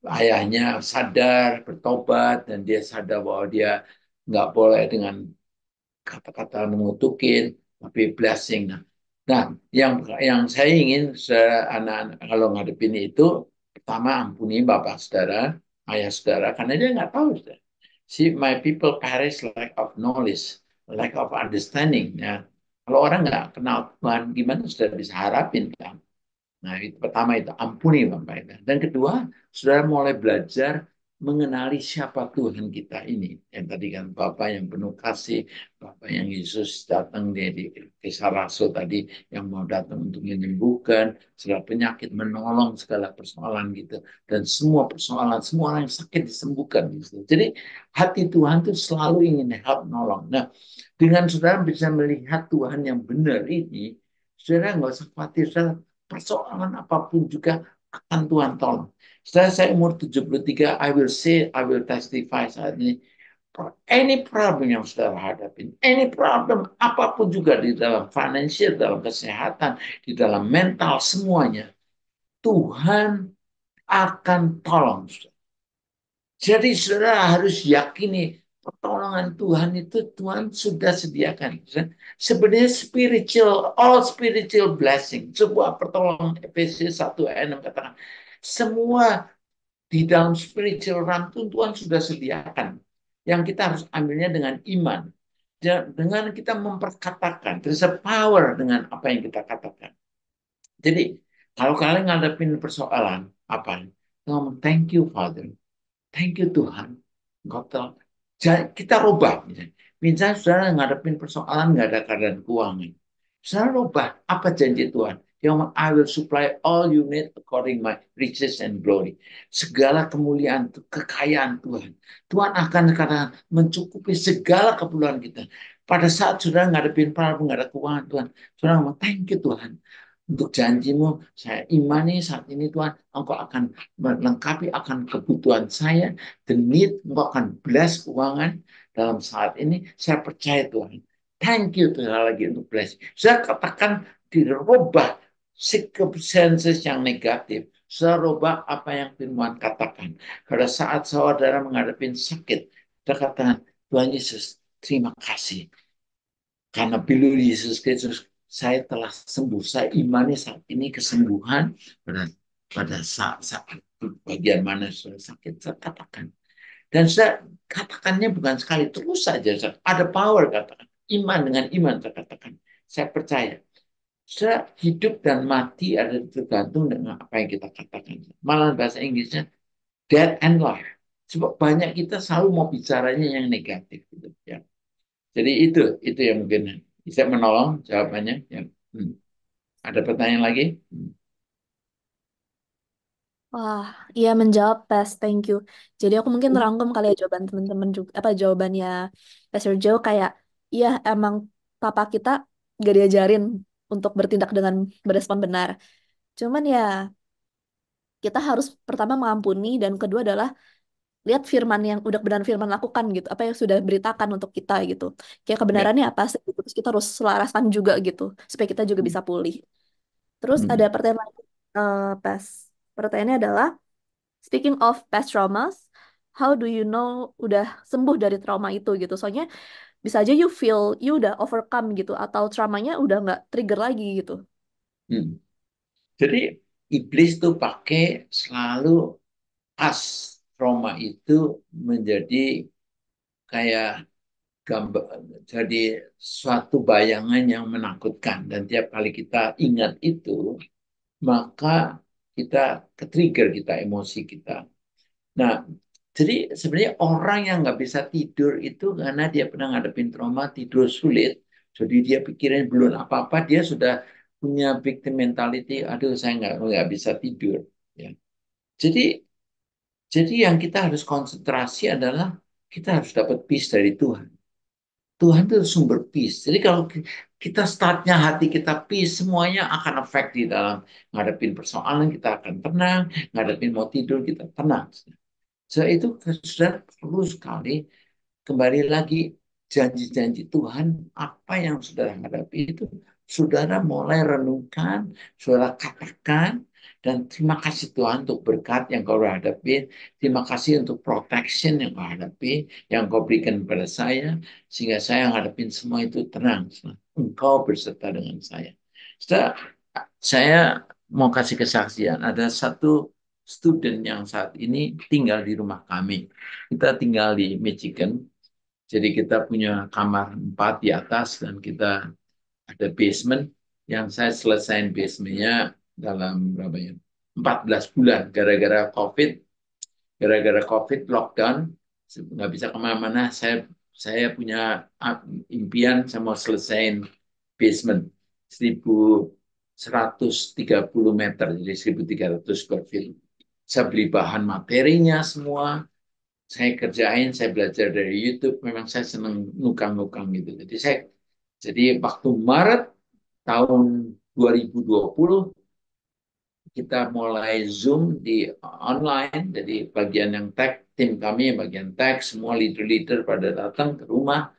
ayahnya sadar, bertobat, dan dia sadar bahwa dia nggak boleh dengan kata-kata mengutukin, tapi blessing. Nah, yang saya ingin anak-anak kalau ngadepin itu, pertama ampuni bapak saudara, ayah saudara, karena dia nggak tahu. Saudara. See, my people perish lack of knowledge, lack of understanding. Ya. Kalau orang nggak kenal Tuhan, gimana sudah bisa harapin kan? Nah, itu pertama itu ampuni Bapak. Dan kedua, saudara mulai belajar mengenali siapa Tuhan kita ini. Yang tadi kan Bapak yang penuh kasih, Bapak yang Yesus datang di kisah Rasul tadi yang mau datang untuk menyembuhkan segala penyakit, menolong segala persoalan gitu. Dan semua persoalan, semua orang yang sakit disembuhkan gitu. Jadi hati Tuhan itu selalu ingin help nolong. Nah, dengan saudara bisa melihat Tuhan yang benar ini, saudara nggak usah khawatir, saudara persoalan apapun juga akan Tuhan tolong. Setelah saya umur 73, I will testify saat ini. Any problem yang saudara hadapi, any problem apapun juga di dalam financial, dalam kesehatan, di dalam mental, semuanya, Tuhan akan tolong. Jadi saudara harus yakini pertolongan Tuhan itu Tuhan sudah sediakan. Sebenarnya all spiritual blessing, sebuah pertolongan Efesius 1 ayat 6 katakan, semua di dalam spiritual realm itu Tuhan sudah sediakan. Yang kita harus ambilnya dengan iman. Dengan kita memperkatakan, there's a power dengan apa yang kita katakan. Jadi, kalau kalian ngadepin persoalan, apa? Thank you, Father. Thank you Tuhan. Kita rubah. Misalnya saudara ngadepin persoalan nggak ada keadaan keuangan. Saudara rubah. Apa janji Tuhan? Yang I will supply all you need according my riches and glory. Segala kemuliaan, kekayaan Tuhan. Tuhan akan mencukupi segala keperluan kita. Pada saat saudara ngadepin problem, nggak ada keuangan Tuhan, saudara ngomong thank you Tuhan untuk janjimu. Saya imani saat ini Tuhan, Engkau akan melengkapi akan kebutuhan saya, the need, Engkau akan bless keuangan dalam saat ini. Saya percaya Tuhan. Thank you Tuhan lagi untuk bless. Saya katakan dirubah circumstances yang negatif. Saya rubah apa yang firman katakan. Pada saat saudara menghadapi sakit, kita katakan, Tuhan Yesus, terima kasih. Karena bila Yesus Kristus, saya telah sembuh. Saya imani saat ini kesembuhan pada saat bagian mana saya sakit, saya katakan. Dan saya katakannya bukan sekali, terus saja. Ada power katakan. Iman dengan iman saya katakan. Saya percaya. Saya hidup dan mati ada tergantung dengan apa yang kita katakan. Malah bahasa Inggrisnya death and life. Sebab banyak kita selalu mau bicaranya yang negatif gitu ya. Jadi itu yang mungkin bisa menolong jawabannya ya. Ada pertanyaan lagi? Wah, iya menjawab Pas, thank you. Jadi aku mungkin merangkum kali ya jawaban teman-teman juga, apa jawabannya Pastor Joe kayak, iya emang papa kita gak diajarin untuk bertindak dengan berespon benar. Cuman ya kita harus pertama mengampuni dan kedua adalah lihat firman yang udah benar firman lakukan gitu, apa yang sudah beritakan untuk kita gitu. Kayak Ya. kebenarannya apa sih? Terus kita harus selaraskan juga gitu supaya kita juga bisa pulih. Terus ada pertanyaan lagi, Pas. Pertanyaannya adalah speaking of past traumas, how do you know udah sembuh dari trauma itu gitu? Soalnya bisa aja you feel you udah overcome gitu atau traumanya udah nggak trigger lagi gitu. Hmm. Jadi iblis tuh pakai selalu pas trauma itu menjadi kayak gambar, jadi suatu bayangan yang menakutkan dan tiap kali kita ingat itu maka kita ke-trigger kita emosi kita. Nah, jadi sebenarnya orang yang nggak bisa tidur itu karena dia pernah ngadepin trauma, tidur sulit. Jadi dia pikirin belum apa-apa, dia sudah punya victim mentality. Aduh, saya nggak bisa tidur. Ya. Jadi yang kita harus konsentrasi adalah kita harus dapat peace dari Tuhan. Tuhan itu sumber peace. Jadi kalau kita startnya hati kita peace, semuanya akan efek di dalam ngadepin persoalan, kita akan tenang, ngadepin mau tidur, kita tenang. So, itu sudah perlu sekali kembali lagi janji-janji Tuhan apa yang saudara hadapi itu saudara mulai renungkan, saudara katakan dan terima kasih Tuhan untuk berkat yang kau hadapi, terima kasih untuk protection yang kau hadapi, yang kau berikan kepada saya sehingga saya hadapin semua itu tenang. Engkau berserta dengan saya. Saudara, saya mau kasih kesaksian. Ada satu student yang saat ini tinggal di rumah kami. Kita tinggal di Michigan. Jadi kita punya kamar 4 di atas dan kita ada basement yang saya selesaiin basementnya dalam berapa ya? 14 bulan gara-gara COVID. Gara-gara COVID lockdown nggak bisa kemana-mana. Saya punya impian saya mau selesaiin basement 1.130 meter jadi 1.300 square feet. Saya beli bahan materinya semua, saya kerjain, saya belajar dari YouTube. Memang saya senang nukang-nukang gitu. Jadi waktu Maret tahun 2020 kita mulai Zoom di online. Jadi bagian yang tech, tim kami bagian tech, semua leader-leader pada datang ke rumah,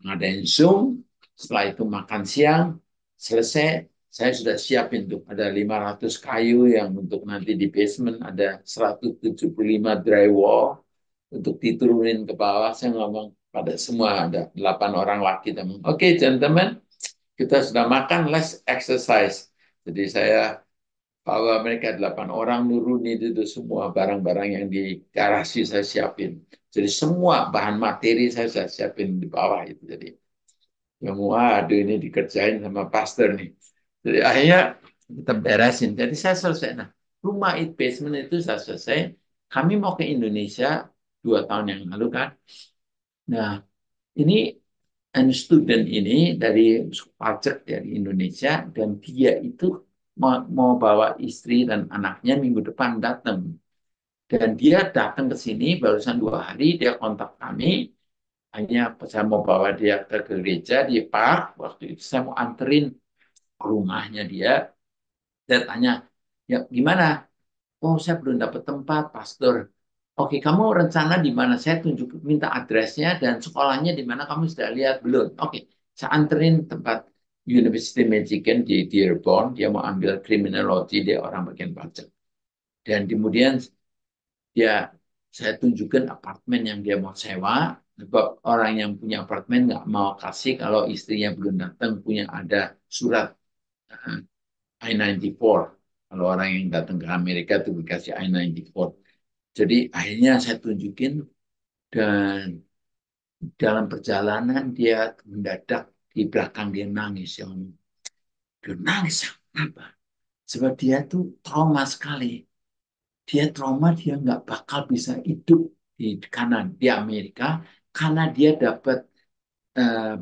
ngadain Zoom. Setelah itu makan siang, selesai. Saya sudah siapin tuh, ada 500 kayu yang untuk nanti di basement, ada 175 drywall untuk diturunin ke bawah. Saya ngomong pada semua, ada 8 orang laki. Oke, gentlemen, kita sudah makan, let's exercise. Jadi saya bawa mereka 8 orang nurunin itu semua barang-barang yang di garasi saya siapin. Jadi semua bahan materi saya siapin di bawah itu. Jadi yang waduh ini dikerjain sama pastor nih. Jadi akhirnya kita beresin. Jadi saya selesai. Nah, rumah it basement itu saya selesai. Kami mau ke Indonesia 2 tahun yang lalu kan. Nah, ini student ini dari pajak dari Indonesia dan dia itu mau bawa istri dan anaknya minggu depan datang. Dan dia datang ke sini barusan 2 hari, dia kontak kami, Hanya saya mau bawa dia ke gereja di park, waktu itu saya mau anterin ke rumahnya dia. Saya tanya, ya gimana? Oh, saya belum dapat tempat, Pastor. Oke, kamu rencana di mana? Saya tunjuk, minta adresnya dan sekolahnya di mana kamu sudah lihat belum? Oke, saya anterin tempat University Michigan di Dearborn. Dia mau ambil kriminologi, dia orang bagian pajak. Dan kemudian dia, saya tunjukkan apartemen yang dia mau sewa. Sebab orang yang punya apartemen nggak mau kasih kalau istrinya belum datang punya ada surat eh, I-94. Kalau orang yang datang ke Amerika itu dikasih I-94. Jadi akhirnya saya tunjukin dan dalam perjalanan dia mendadak di belakang dia nangis. Ya, dia nangis kenapa? Sebab dia tuh trauma sekali. Dia trauma dia nggak bakal bisa hidup di kanan di Amerika karena dia dapat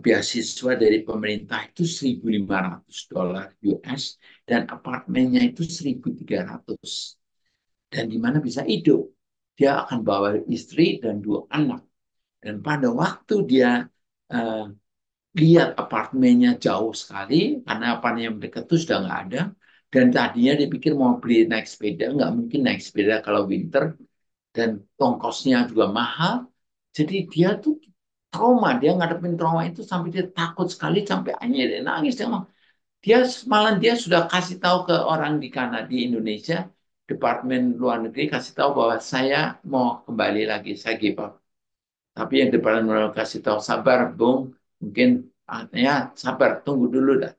beasiswa dari pemerintah itu $1.500 US dan apartemennya itu 1.300 dan di mana bisa hidup. Dia akan bawa istri dan 2 anak. Dan pada waktu dia uh, lihat apartemennya jauh sekali, karena apartemen yang dekat itu sudah nggak ada, dan tadinya dia pikir mau beli naik sepeda, nggak mungkin naik sepeda kalau winter, dan ongkosnya juga mahal. Jadi dia tuh trauma, dia ngadepin trauma itu sampai dia takut sekali, sampai akhirnya dia nangis. Dia malah dia sudah kasih tahu ke orang di Kanada, di Indonesia, Departemen Luar Negeri kasih tahu bahwa saya mau kembali lagi, saya give up. Tapi yang Departemen kasih tahu sabar, Bung, mungkin ya sabar, tunggu dulu dah.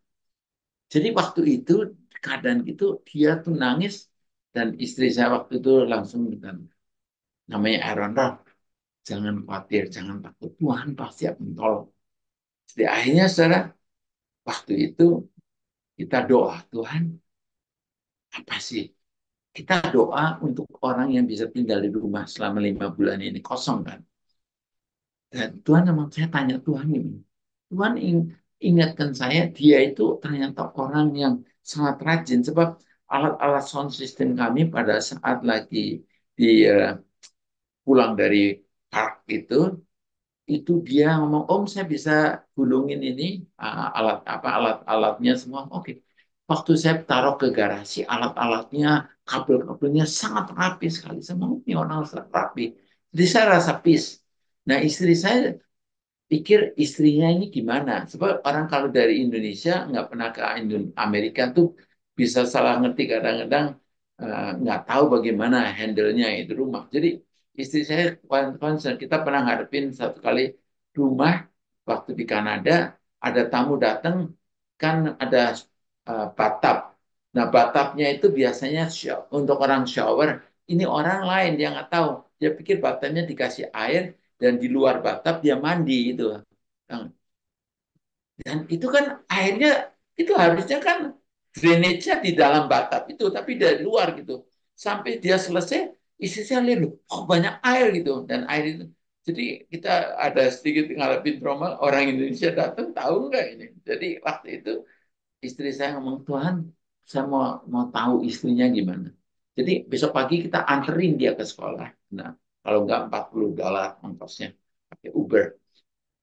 Jadi waktu itu keadaan itu dia tuh nangis dan istri saya waktu itu langsung bilang, namanya Aaron Rock, jangan khawatir, jangan takut, Tuhan pasti akan tolong. Jadi akhirnya saudara, waktu itu kita doa, Tuhan apa sih? Kita doa untuk orang yang bisa tinggal di rumah selama 5 bulan ini kosong kan. Dan Tuhan memang saya tanya Tuhan ini. Tuhan ingatkan saya dia itu ternyata orang yang sangat rajin sebab alat-alat sound system kami pada saat lagi di pulang dari park itu dia ngomong, Om saya bisa gulungin ini alat apa alat-alatnya semua. Oke. Waktu saya taruh ke garasi alat-alatnya, kabel-kabelnya sangat rapi sekali. Semua ini orang sangat rapi. Jadi saya rasa peace. Nah istri saya pikir istrinya ini gimana. Sebab orang kalau dari Indonesia nggak pernah ke Amerika tuh bisa salah ngerti kadang-kadang nggak tahu bagaimana handle-nya itu rumah. Jadi istri saya concern, kita pernah ngadepin satu kali rumah waktu di Kanada, ada tamu datang, kan ada bathtub. Nah bathtubnya itu biasanya untuk orang shower, ini orang lain dia nggak tahu. Dia pikir bathtubnya dikasih air, dan di luar bathtub dia mandi gitu. Dan itu kan airnya itu harusnya kan drainage-nya di dalam bathtub itu, tapi dari luar gitu. Sampai dia selesai, isi saya lihat, loh, oh banyak air gitu. Dan air itu, jadi kita ada sedikit ngalami trauma, orang Indonesia datang, tahu nggak ini? Jadi waktu itu istri saya ngomong, Tuhan, saya mau tahu istrinya gimana. Jadi besok pagi kita anterin dia ke sekolah. Nah, kalau nggak $40 ongkosnya pakai Uber.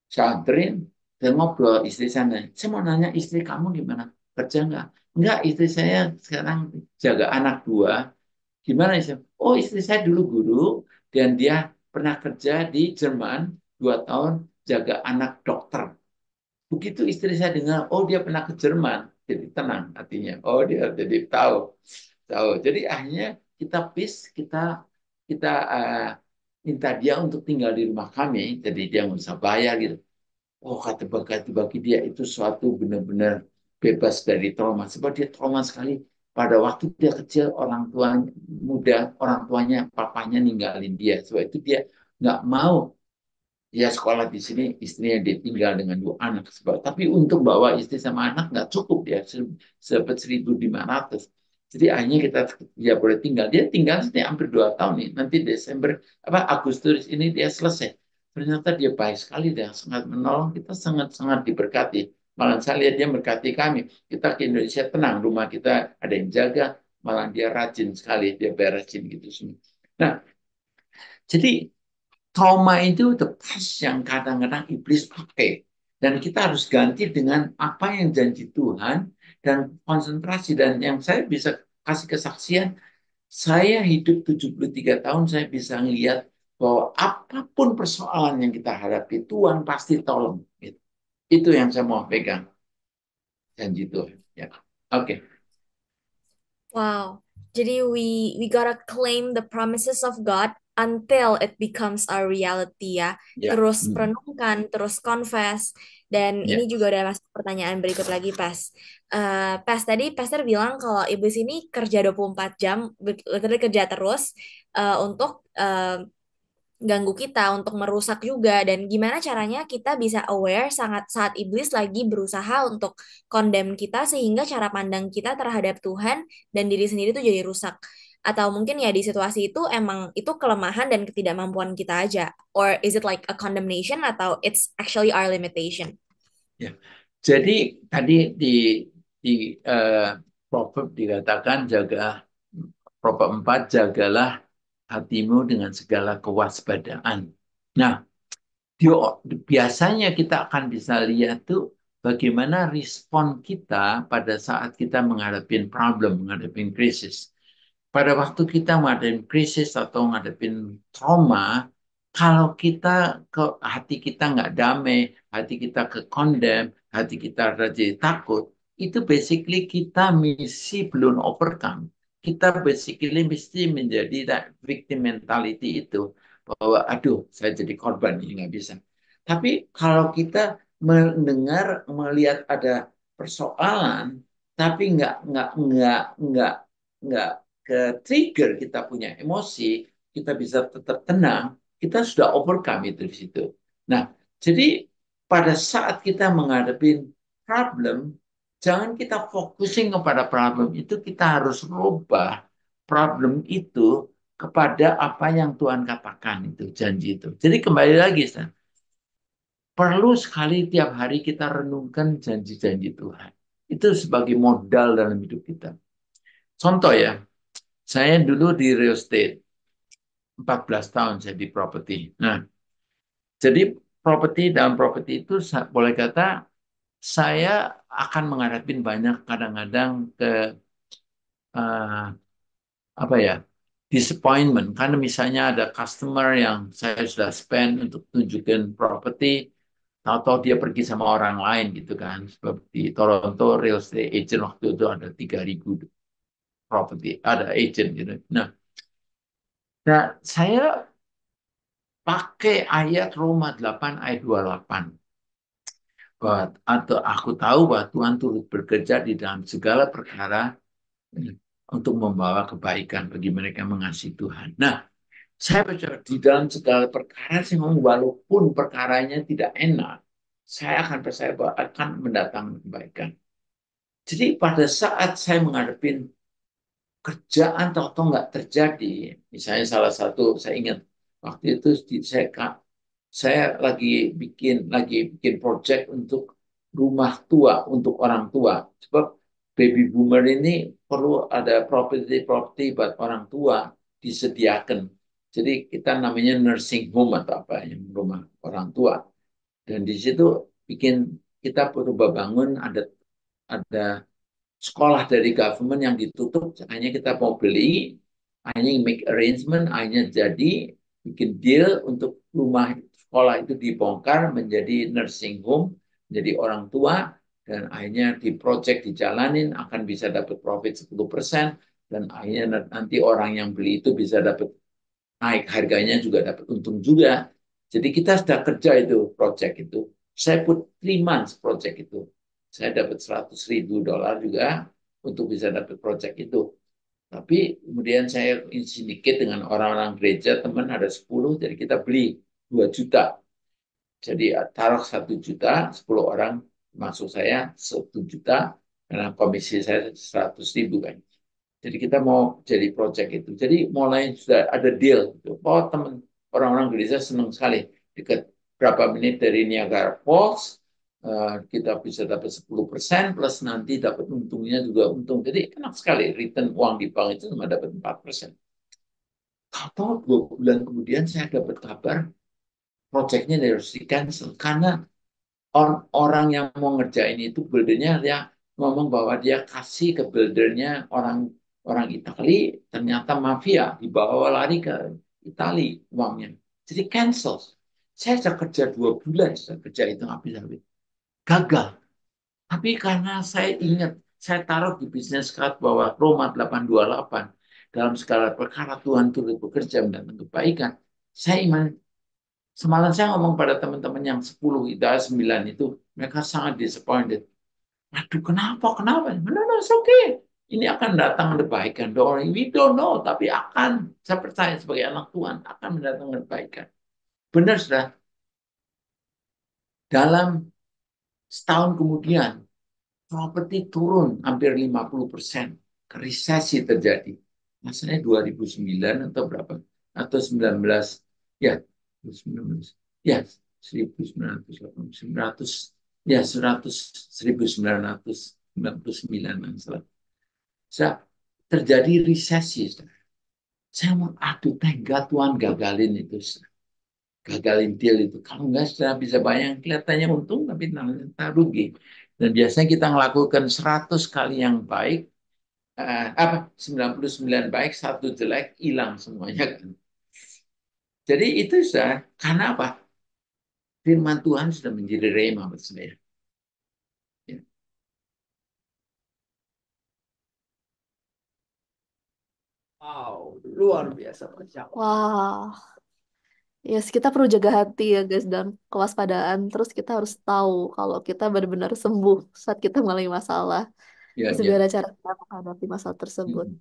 Saya anterin, saya ngobrol istri saya. Saya mau nanya istri kamu gimana? Kerja nggak? Enggak, istri saya sekarang jaga anak 2. Gimana istri? Oh, istri saya dulu guru dan dia pernah kerja di Jerman 2 tahun jaga anak dokter. Begitu istri saya dengar, oh dia pernah ke Jerman, jadi tenang hatinya. Oh dia jadi tahu, tahu. Jadi akhirnya kita peace, kita minta dia untuk tinggal di rumah kami, jadi dia nggak usah bayar gitu. Oh kata bagi dia itu suatu benar-benar bebas dari trauma. Sebab dia trauma sekali pada waktu dia kecil orang tua muda, orang tuanya, papanya ninggalin dia. Sebab itu dia nggak mau dia sekolah di sini, istrinya ditinggal dengan 2 anak. Sebab, tapi untuk bawa istri sama anak nggak cukup dia, seperti 1.500. Jadi akhirnya dia boleh tinggal. Dia tinggal sini hampir 2 tahun nih. Nanti Desember, Agustus ini dia selesai. Ternyata dia baik sekali, dia sangat menolong kita, sangat-sangat diberkati. Malah saya lihat dia berkati kami. Kita ke Indonesia tenang, rumah kita ada yang jaga, malah dia rajin sekali, dia beresin gitu semua. Nah, jadi trauma itu the past yang kadang-kadang iblis pakai. Dan kita harus ganti dengan apa yang janji Tuhan dan konsentrasi. Dan yang saya bisa kasih kesaksian, saya hidup 73 tahun, saya bisa ngelihat bahwa apapun persoalan yang kita hadapi, Tuhan pasti tolong. Gitu. Itu yang saya mau pegang. Janji Tuhan. Ya. Oke. Wow. Jadi we gotta claim the promises of God until it becomes our reality ya. Ya. Terus renungkan, terus confess. Dan Ya. ini juga ada masuk pertanyaan berikut lagi, Pas. Pas tadi Pastor bilang kalau iblis ini kerja 24 jam, literally kerja terus untuk ganggu kita, untuk merusak juga. Dan gimana caranya kita bisa aware sangat saat iblis lagi berusaha untuk condemn kita sehingga cara pandang kita terhadap Tuhan dan diri sendiri itu jadi rusak. Atau mungkin ya di situasi itu emang itu kelemahan dan ketidakmampuan kita aja. Or is it like a condemnation atau it's actually our limitation? Ya. Jadi tadi di Proverb dikatakan Proverb 4, jagalah hatimu dengan segala kewaspadaan. Nah, biasanya kita akan bisa lihat tuh bagaimana respon kita pada saat kita menghadapi problem, menghadapi krisis. Pada waktu kita menghadapi krisis atau menghadapi trauma, kalau hati kita nggak damai, hati kita condemn, hati kita jadi takut, itu basically kita mesti belum overcome. Kita basically mesti menjadi victim mentality itu. Bahwa, aduh, saya jadi korban, ini nggak bisa. Tapi kalau kita melihat ada persoalan, tapi nggak ke trigger kita punya emosi, kita bisa tetap tenang, kita sudah overcome itu di situ. Nah, jadi pada saat kita menghadapi problem, jangan kita focusing kepada problem itu, kita harus rubah problem itu kepada apa yang Tuhan katakan itu, janji itu. Jadi kembali lagi, Stan, perlu sekali tiap hari kita renungkan janji-janji Tuhan. Itu sebagai modal dalam hidup kita. Contoh ya, saya dulu di real estate, 14 tahun saya di properti. Nah, jadi dalam properti itu boleh kata saya akan menghadapi banyak kadang-kadang apa ya, disappointment, karena misalnya ada customer yang saya sudah spend untuk tunjukin properti, atau dia pergi sama orang lain gitu kan. Seperti Toronto real estate agent waktu itu ada 3.000 property, ada agent gitu. Nah, saya pakai ayat Roma 8 ayat 28. Atau aku tahu bahwa Tuhan turut bekerja di dalam segala perkara untuk membawa kebaikan bagi mereka yang mengasihi Tuhan. Nah, saya percaya di dalam segala perkara, walaupun perkaranya tidak enak, saya akan percaya bahwa akan mendatangkan kebaikan. Jadi pada saat saya menghadapi kerjaan atau nggak terjadi, misalnya salah satu saya ingat waktu itu saya lagi bikin project untuk rumah tua untuk orang tua. Sebab baby boomer ini perlu ada properti buat orang tua disediakan. Jadi kita namanya nursing home atau apa yang rumah orang tua. Dan di situ kita perlu bangun ada sekolah dari government yang ditutup, hanya kita mau beli, hanya make arrangement, hanya jadi bikin deal untuk rumah sekolah itu dibongkar menjadi nursing home, menjadi orang tua, dan akhirnya di project dijalanin akan bisa dapat profit 10%, dan akhirnya nanti orang yang beli itu bisa dapat naik harganya, juga dapat untung juga. Jadi kita sudah kerja itu project itu. Saya put 3 months project itu. Saya dapat $100,000 juga untuk bisa dapat project itu. Tapi kemudian saya syndicate dengan orang-orang gereja, teman ada 10, jadi kita beli 2 juta. Jadi taruh 1 juta, 10 orang masuk saya 1 juta, karena komisi saya 100.000 kan. Jadi kita mau jadi project itu. Jadi mulai sudah ada deal. Oh, teman orang-orang gereja senang sekali. Dekat berapa menit dari Niagara Falls, kita bisa dapat 10% plus nanti dapat untungnya juga untung. Jadi enak sekali. Return uang di bank itu cuma dapat 4%. Tahu 2 bulan kemudian saya dapat kabar proyeknya harus di cancel karena orang yang mau ngerjain itu buildernya dia ngomong bahwa dia kasih ke buildernya orang orang Itali, ternyata mafia dibawa lari ke Itali uangnya. Jadi cancel. Saya sudah kerja 2 bulan, sudah kerja itu habis-habis. Gagal. Tapi karena saya ingat, saya taruh di bisnis card bahwa Roma 828 dalam segala perkara Tuhan turut bekerja mendatangkan kebaikan. Saya iman. Semalam saya ngomong pada teman-teman yang 10 itu, 9 itu, mereka sangat disappointed. Aduh, kenapa? Kenapa? No, no, it's okay. Ini akan datang kebaikan. Don't worry. We don't know, tapi akan. Saya percaya sebagai anak Tuhan akan mendatangkan kebaikan. Benar, sudah. Dalam setahun kemudian, properti turun hampir 50%. Resesi terjadi. Maksudnya 2009 atau berapa? Atau 19. Ya, 19. Ya, 1900. Ya, 1999 masalah. Terjadi resesi. Saya mau, aduh, tega Tuhan gagalin itu. Gagalin deal itu. Kalau enggak, sudah bisa bayang, kelihatannya untung, tapi ternyata rugi. Dan biasanya kita melakukan 100 kali yang baik, 99 baik, 1 jelek, hilang semuanya kan. Jadi itu sudah, karena apa? Firman Tuhan sudah menjadi rema buat saya. Ya. Wow, luar biasa Pak Syam. Wah, yes, kita perlu jaga hati ya guys dan kewaspadaan. Terus kita harus tahu kalau kita benar-benar sembuh saat kita mengalami masalah. Ya, Terus ya. gimana cara kita menghadapi masalah tersebut.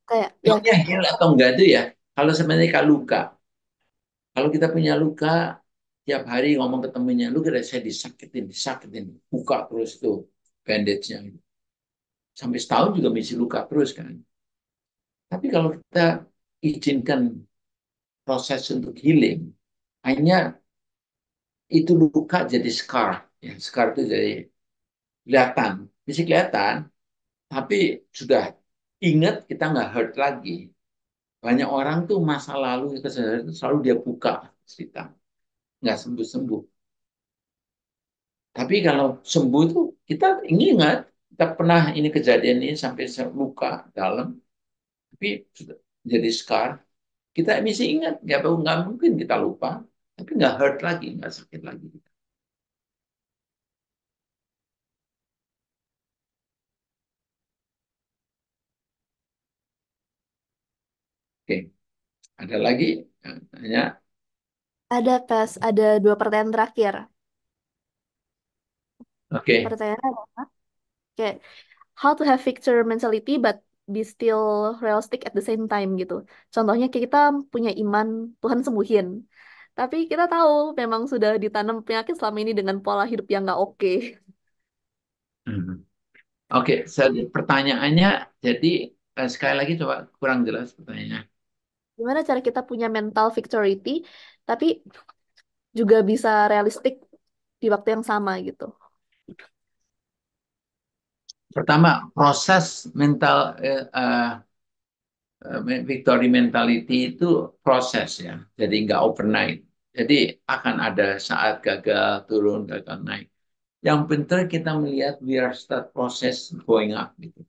Kayak ya, Yang heal atau enggak itu ya, kalau sebenarnya kalau luka, kalau kita punya luka, tiap hari ngomong ke temennya, lu kira saya disakitin, buka terus tuh bandage-nya. Sampai setahun juga masih luka terus kan. Tapi kalau kita izinkan proses untuk healing, hanya itu luka jadi scar. Ya, scar itu jadi kelihatan, bisa kelihatan, tapi sudah ingat kita nggak hurt lagi. Banyak orang tuh masa lalu kesadaran itu selalu dia buka cerita, nggak sembuh-sembuh. Tapi kalau sembuh itu kita ingat kita pernah ini kejadian ini sampai luka dalam, tapi sudah jadi scar. Kita mesti ingat, nggak mungkin kita lupa, tapi nggak hurt lagi, nggak sakit lagi. Oke, ada lagi yang tanya? ada 2 pertanyaan terakhir. Oke, Pertanyaannya adalah kayak how to have victor mentality but be still realistic at the same time gitu. Contohnya kayak kita punya iman Tuhan sembuhin. Tapi kita tahu memang sudah ditanam penyakit selama ini dengan pola hidup yang nggak oke. Mhm. Oke, pertanyaannya jadi sekali lagi coba kurang jelas pertanyaannya. Gimana cara kita punya mental victority tapi juga bisa realistik di waktu yang sama gitu. Pertama, proses mental victory mentality itu proses ya, jadi nggak overnight. Jadi akan ada saat gagal turun, gagal naik. Yang penting kita melihat we are start process going up gitu,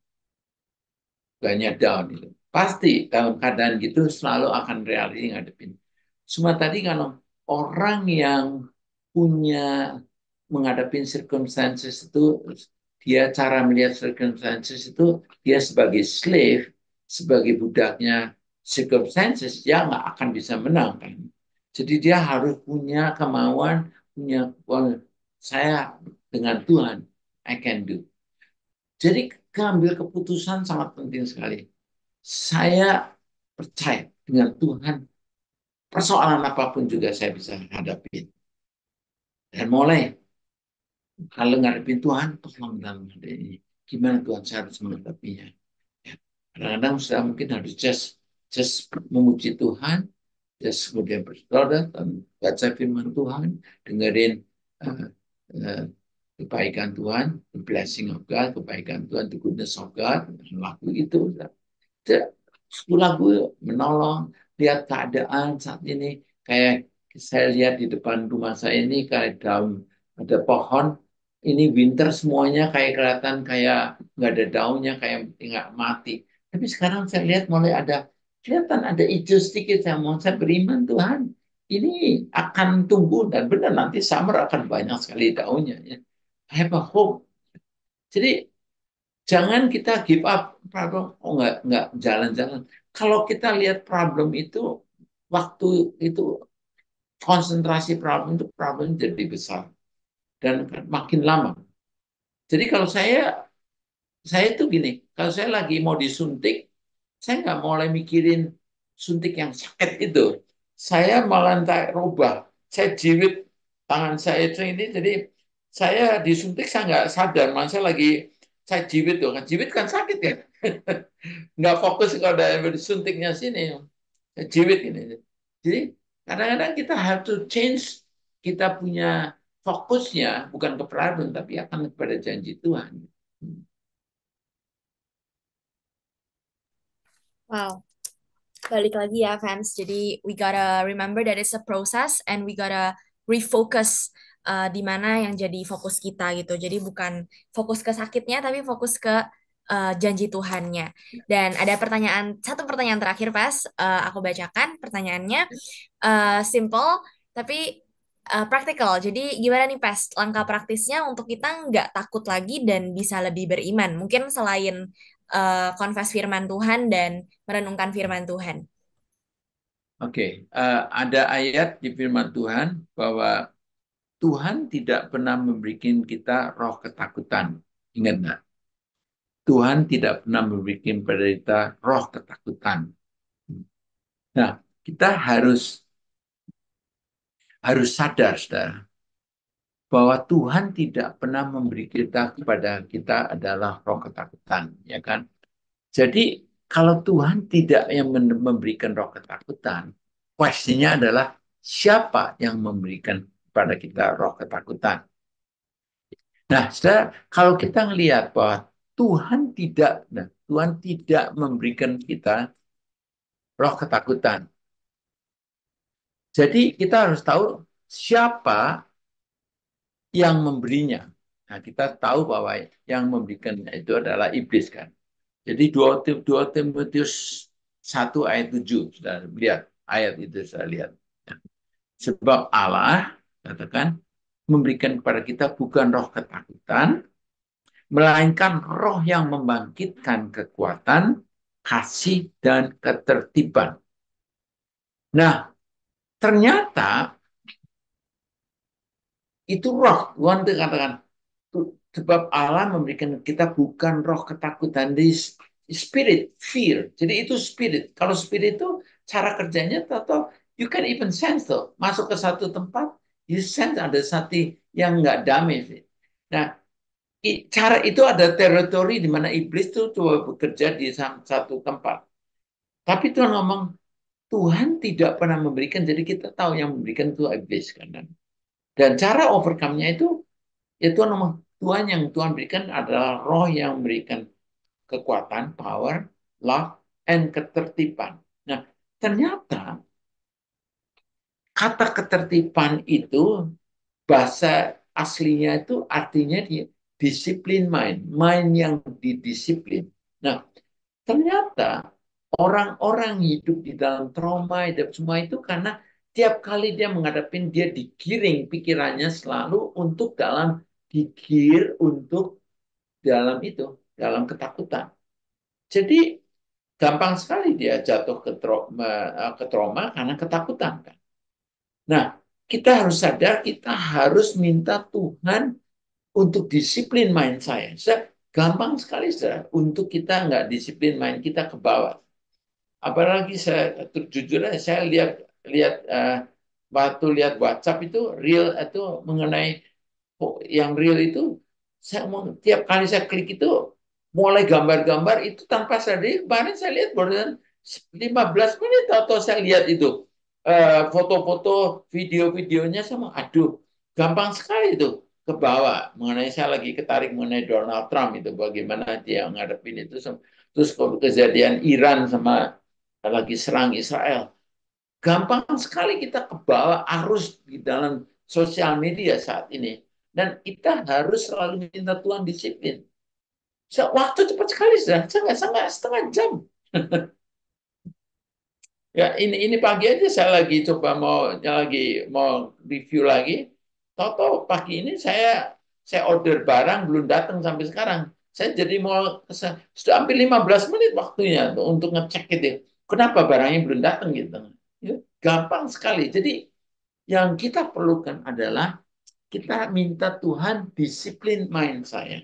banyak down gitu. Pasti dalam keadaan gitu selalu akan reality ngadepin. Cuma tadi kalau orang yang punya menghadapi circumstances itu, dia cara melihat circumstances itu, dia sebagai slave, sebagai budaknya circumstances, dia nggak akan bisa menang kan. Jadi dia harus punya kemauan, punya saya dengan Tuhan, I can do. Jadi mengambil keputusan sangat penting sekali. Saya percaya dengan Tuhan, persoalan apapun juga saya bisa hadapi. Dan mulai kalau ngadepin Tuhan, tolong dalam hal ini. Gimana Tuhan saya harus menghadapinya? Ya. Kadang-kadang saya mungkin harus just memuji Tuhan, just kemudian berdoa dan baca firman Tuhan, dengerin uh, uh, kebaikan Tuhan, the blessing of God, kebaikan Tuhan, the goodness of God, lagu itu. Lagu menolong, lihat keadaan saat ini, kayak saya lihat di depan rumah saya ini kayak daun, ada pohon, ini winter semuanya kayak kelihatan kayak nggak ada daunnya, kayak nggak mati. Tapi sekarang saya lihat mulai ada, kelihatan ada hijau sedikit. Saya beriman Tuhan, ini akan tumbuh dan benar nanti summer akan banyak sekali daunnya. Ya. I have a hope. Jadi jangan kita give up problem. Oh nggak jalan-jalan. Kalau kita lihat problem itu, waktu itu konsentrasi problem jadi besar dan makin lama. Jadi kalau saya itu gini, kalau saya lagi mau disuntik, saya nggak mulai mikirin suntik yang sakit itu. Saya malah entah rubah, saya jiwit tangan saya itu ini, jadi saya disuntik saya nggak sadar, malah saya jiwit tuh, kan jiwit kan sakit ya, nggak fokus kalau ada disuntiknya sini, saya jiwit ini. Jadi kadang-kadang kita have to change, kita punya fokusnya bukan ke problem tapi akan kepada janji Tuhan. Wow. Balik lagi ya, fans. Jadi, we gotta remember that it's a process and we gotta refocus di mana yang jadi fokus kita gitu. Jadi bukan fokus ke sakitnya, tapi fokus ke janji Tuhannya. Dan ada satu pertanyaan terakhir, Pas. Aku bacakan pertanyaannya. Simple, tapi praktikal. Jadi gimana nih, Pas? Langkah praktisnya untuk kita nggak takut lagi dan bisa lebih beriman. Mungkin selain confess firman Tuhan dan merenungkan firman Tuhan. Oke, ada ayat di firman Tuhan bahwa Tuhan tidak pernah memberikan kita roh ketakutan. Ingat nggak? Tuhan tidak pernah memberikan pada kita roh ketakutan. Nah, kita harus sadar, saudara, bahwa Tuhan tidak pernah memberi kepada kita adalah roh ketakutan, ya kan? Jadi kalau Tuhan tidak yang memberikan roh ketakutan, kuestinya adalah siapa yang memberikan kepada kita roh ketakutan? Nah, saudara, kalau kita melihat bahwa Tuhan tidak memberikan kita roh ketakutan. Jadi kita harus tahu siapa yang memberinya. Nah, kita tahu bahwa yang memberikan itu adalah iblis kan. Jadi 2 Timotius 1 ayat 7, sudah lihat ayat itu, sudah lihat. Sebab Allah, katakan, memberikan kepada kita bukan roh ketakutan, melainkan roh yang membangkitkan kekuatan, kasih, dan ketertiban. Nah, ternyata itu roh. Tuhan katakan, sebab Allah memberikan kita bukan roh ketakutan, di spirit, fear. Jadi itu spirit. Kalau spirit itu cara kerjanya, atau you can even sense tuh. Masuk ke satu tempat, you sense ada satu yang nggak damai. Nah, cara itu ada teritori di mana iblis itu coba bekerja di satu tempat. Tapi Tuhan ngomong, Tuhan tidak pernah memberikan, jadi kita tahu yang memberikan itu iblis kan. Dan cara overcome-nya itu, ya Tuhan ngomong, yang Tuhan berikan adalah roh yang memberikan kekuatan, power, love, and ketertiban. Nah, ternyata kata ketertiban itu, bahasa aslinya itu artinya disiplin mind yang didisiplin. Nah, ternyata orang-orang hidup di dalam trauma, hidup semua itu karena tiap kali dia menghadapi, dia digiring pikirannya selalu untuk digir untuk dalam ketakutan. Jadi gampang sekali dia jatuh ke trauma karena ketakutan kan. Nah, kita harus sadar, kita harus minta Tuhan untuk disiplin mind saya. Gampang sekali untuk kita nggak disiplin mind kita ke bawah. Apalagi jujur aja, saya lihat waktu lihat WhatsApp itu real itu mengenai yang real itu, tiap kali saya klik itu mulai gambar-gambar itu tanpa sadar. Kemarin saya lihat baru 15 menit atau saya lihat itu foto-foto, video-videonya sama, aduh, gampang sekali itu ke bawah. Mengenai saya lagi ketarik mengenai Donald Trump itu, bagaimana dia ngadepin itu, terus kejadian Iran sama lagi serang Israel. Gampang sekali kita kebawa arus di dalam sosial media saat ini. Dan kita harus selalu minta Tuhan disiplin. Waktu cepat sekali sudah, saya setengah jam. Ya, ini pagi aja saya lagi coba mau review lagi. Toto pagi ini saya order barang belum datang sampai sekarang. Saya jadi sudah hampir 15 menit waktunya untuk ngecek gitu. Kenapa barangnya belum datang gitu. Ya, gampang sekali. Jadi yang kita perlukan adalah kita minta Tuhan disiplin mind saya.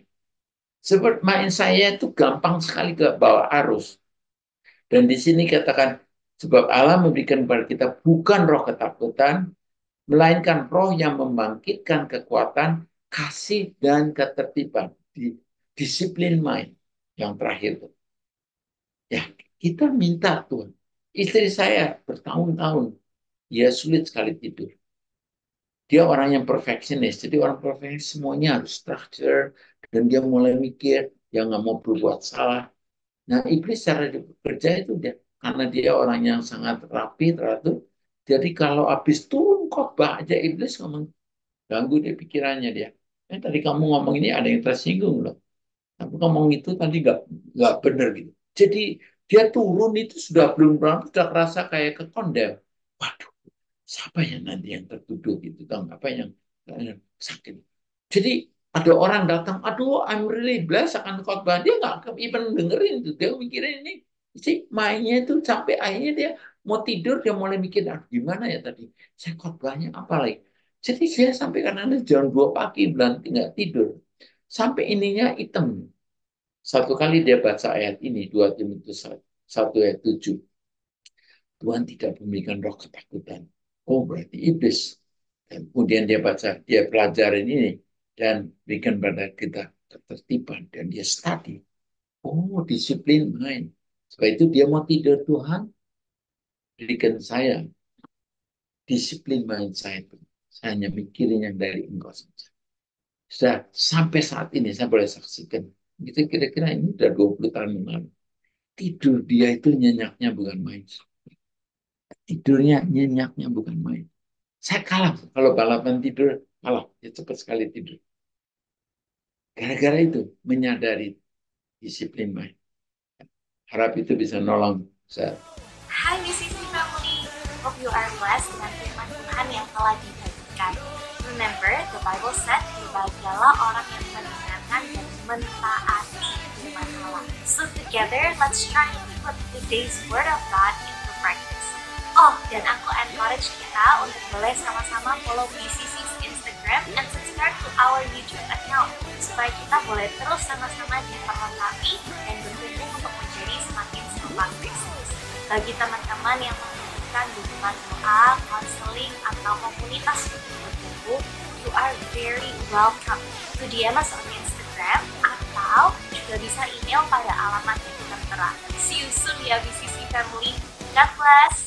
Sebab mind saya itu gampang sekali ke bawah arus. Dan di sini katakan, sebab Allah memberikan kepada kita bukan roh ketakutan, melainkan roh yang membangkitkan kekuatan, kasih, dan ketertiban. Disiplin mind yang terakhir. Ya, kita minta Tuhan. Istri saya bertahun-tahun, dia sulit sekali tidur. Dia orang yang perfeksionis, jadi orang perfeksionis semuanya harus structure, dan dia mulai mikir, dia nggak mau berbuat salah. Nah, iblis cara bekerja itu dia, karena dia orang yang sangat rapi, teratur. Jadi kalau habis turun khotbah aja iblis ngomong, ganggu dia pikirannya dia. Tadi kamu ngomong ini ada yang tersinggung loh. Tapi ngomong itu tadi nggak benar gitu. Jadi dia turun itu sudah belum berapa sudah kerasa kayak kekondem. Waduh, siapa yang nanti yang tertuduh gitu, tahu apa yang sakit. Jadi ada orang datang, aduh, I'm really blessed akan khotbah. Dia nggak even dengerin itu. Dia mikirin ini. Si mainnya itu sampai akhirnya dia mau tidur, dia mulai mikir, ah, gimana ya tadi? Saya khotbahnya apa lagi? Jadi saya sampai karena jam 2 pagi, bulan nggak tidur. Sampai ininya hitam. Satu kali dia baca ayat ini, 2 Timotius 1 ayat 7. Tuhan tidak memberikan roh ketakutan. Oh, berarti iblis. Dan kemudian dia baca, dia pelajarin ini dan berikan pada kita ketertiban dan dia study. Oh, disiplin main. Sebab itu dia mau tidur, Tuhan berikan saya disiplin main saya. Saya hanya mikirin yang dari Engkau saja. Sudah sampai saat ini saya boleh saksikan. Itu kira-kira ini sudah 20 tahun yang lalu. Tidur dia itu nyenyaknya bukan main. Tidurnya nyenyaknya bukan main. Saya kalah kalau balapan tidur, kalah. Dia cepat sekali tidur. Gara-gara itu menyadari disiplin main. Harap itu bisa nolong saya. Hai BCC Family, hope you are blessed dengan firman Tuhan yang telah dibagikan. Remember, the Bible said, berbahagialah orang yang mendengarkan dan mentaati firman Allah. So together, let's try to put today's word of God into practice. Oh, dan aku encourage kita untuk boleh sama-sama follow BCC's Instagram and subscribe to our YouTube account supaya kita boleh terus sama-sama diperlengkapi dan bertumbuh untuk menjadi semakin serupa Kristus. Bagi teman-teman yang membutuhkan dukungan doa, konseling, atau komunitas untuk bertumbuh, you are very welcome to DM us on Instagram atau juga bisa email pada alamat yang tertera. See you soon ya BCC Family. God bless.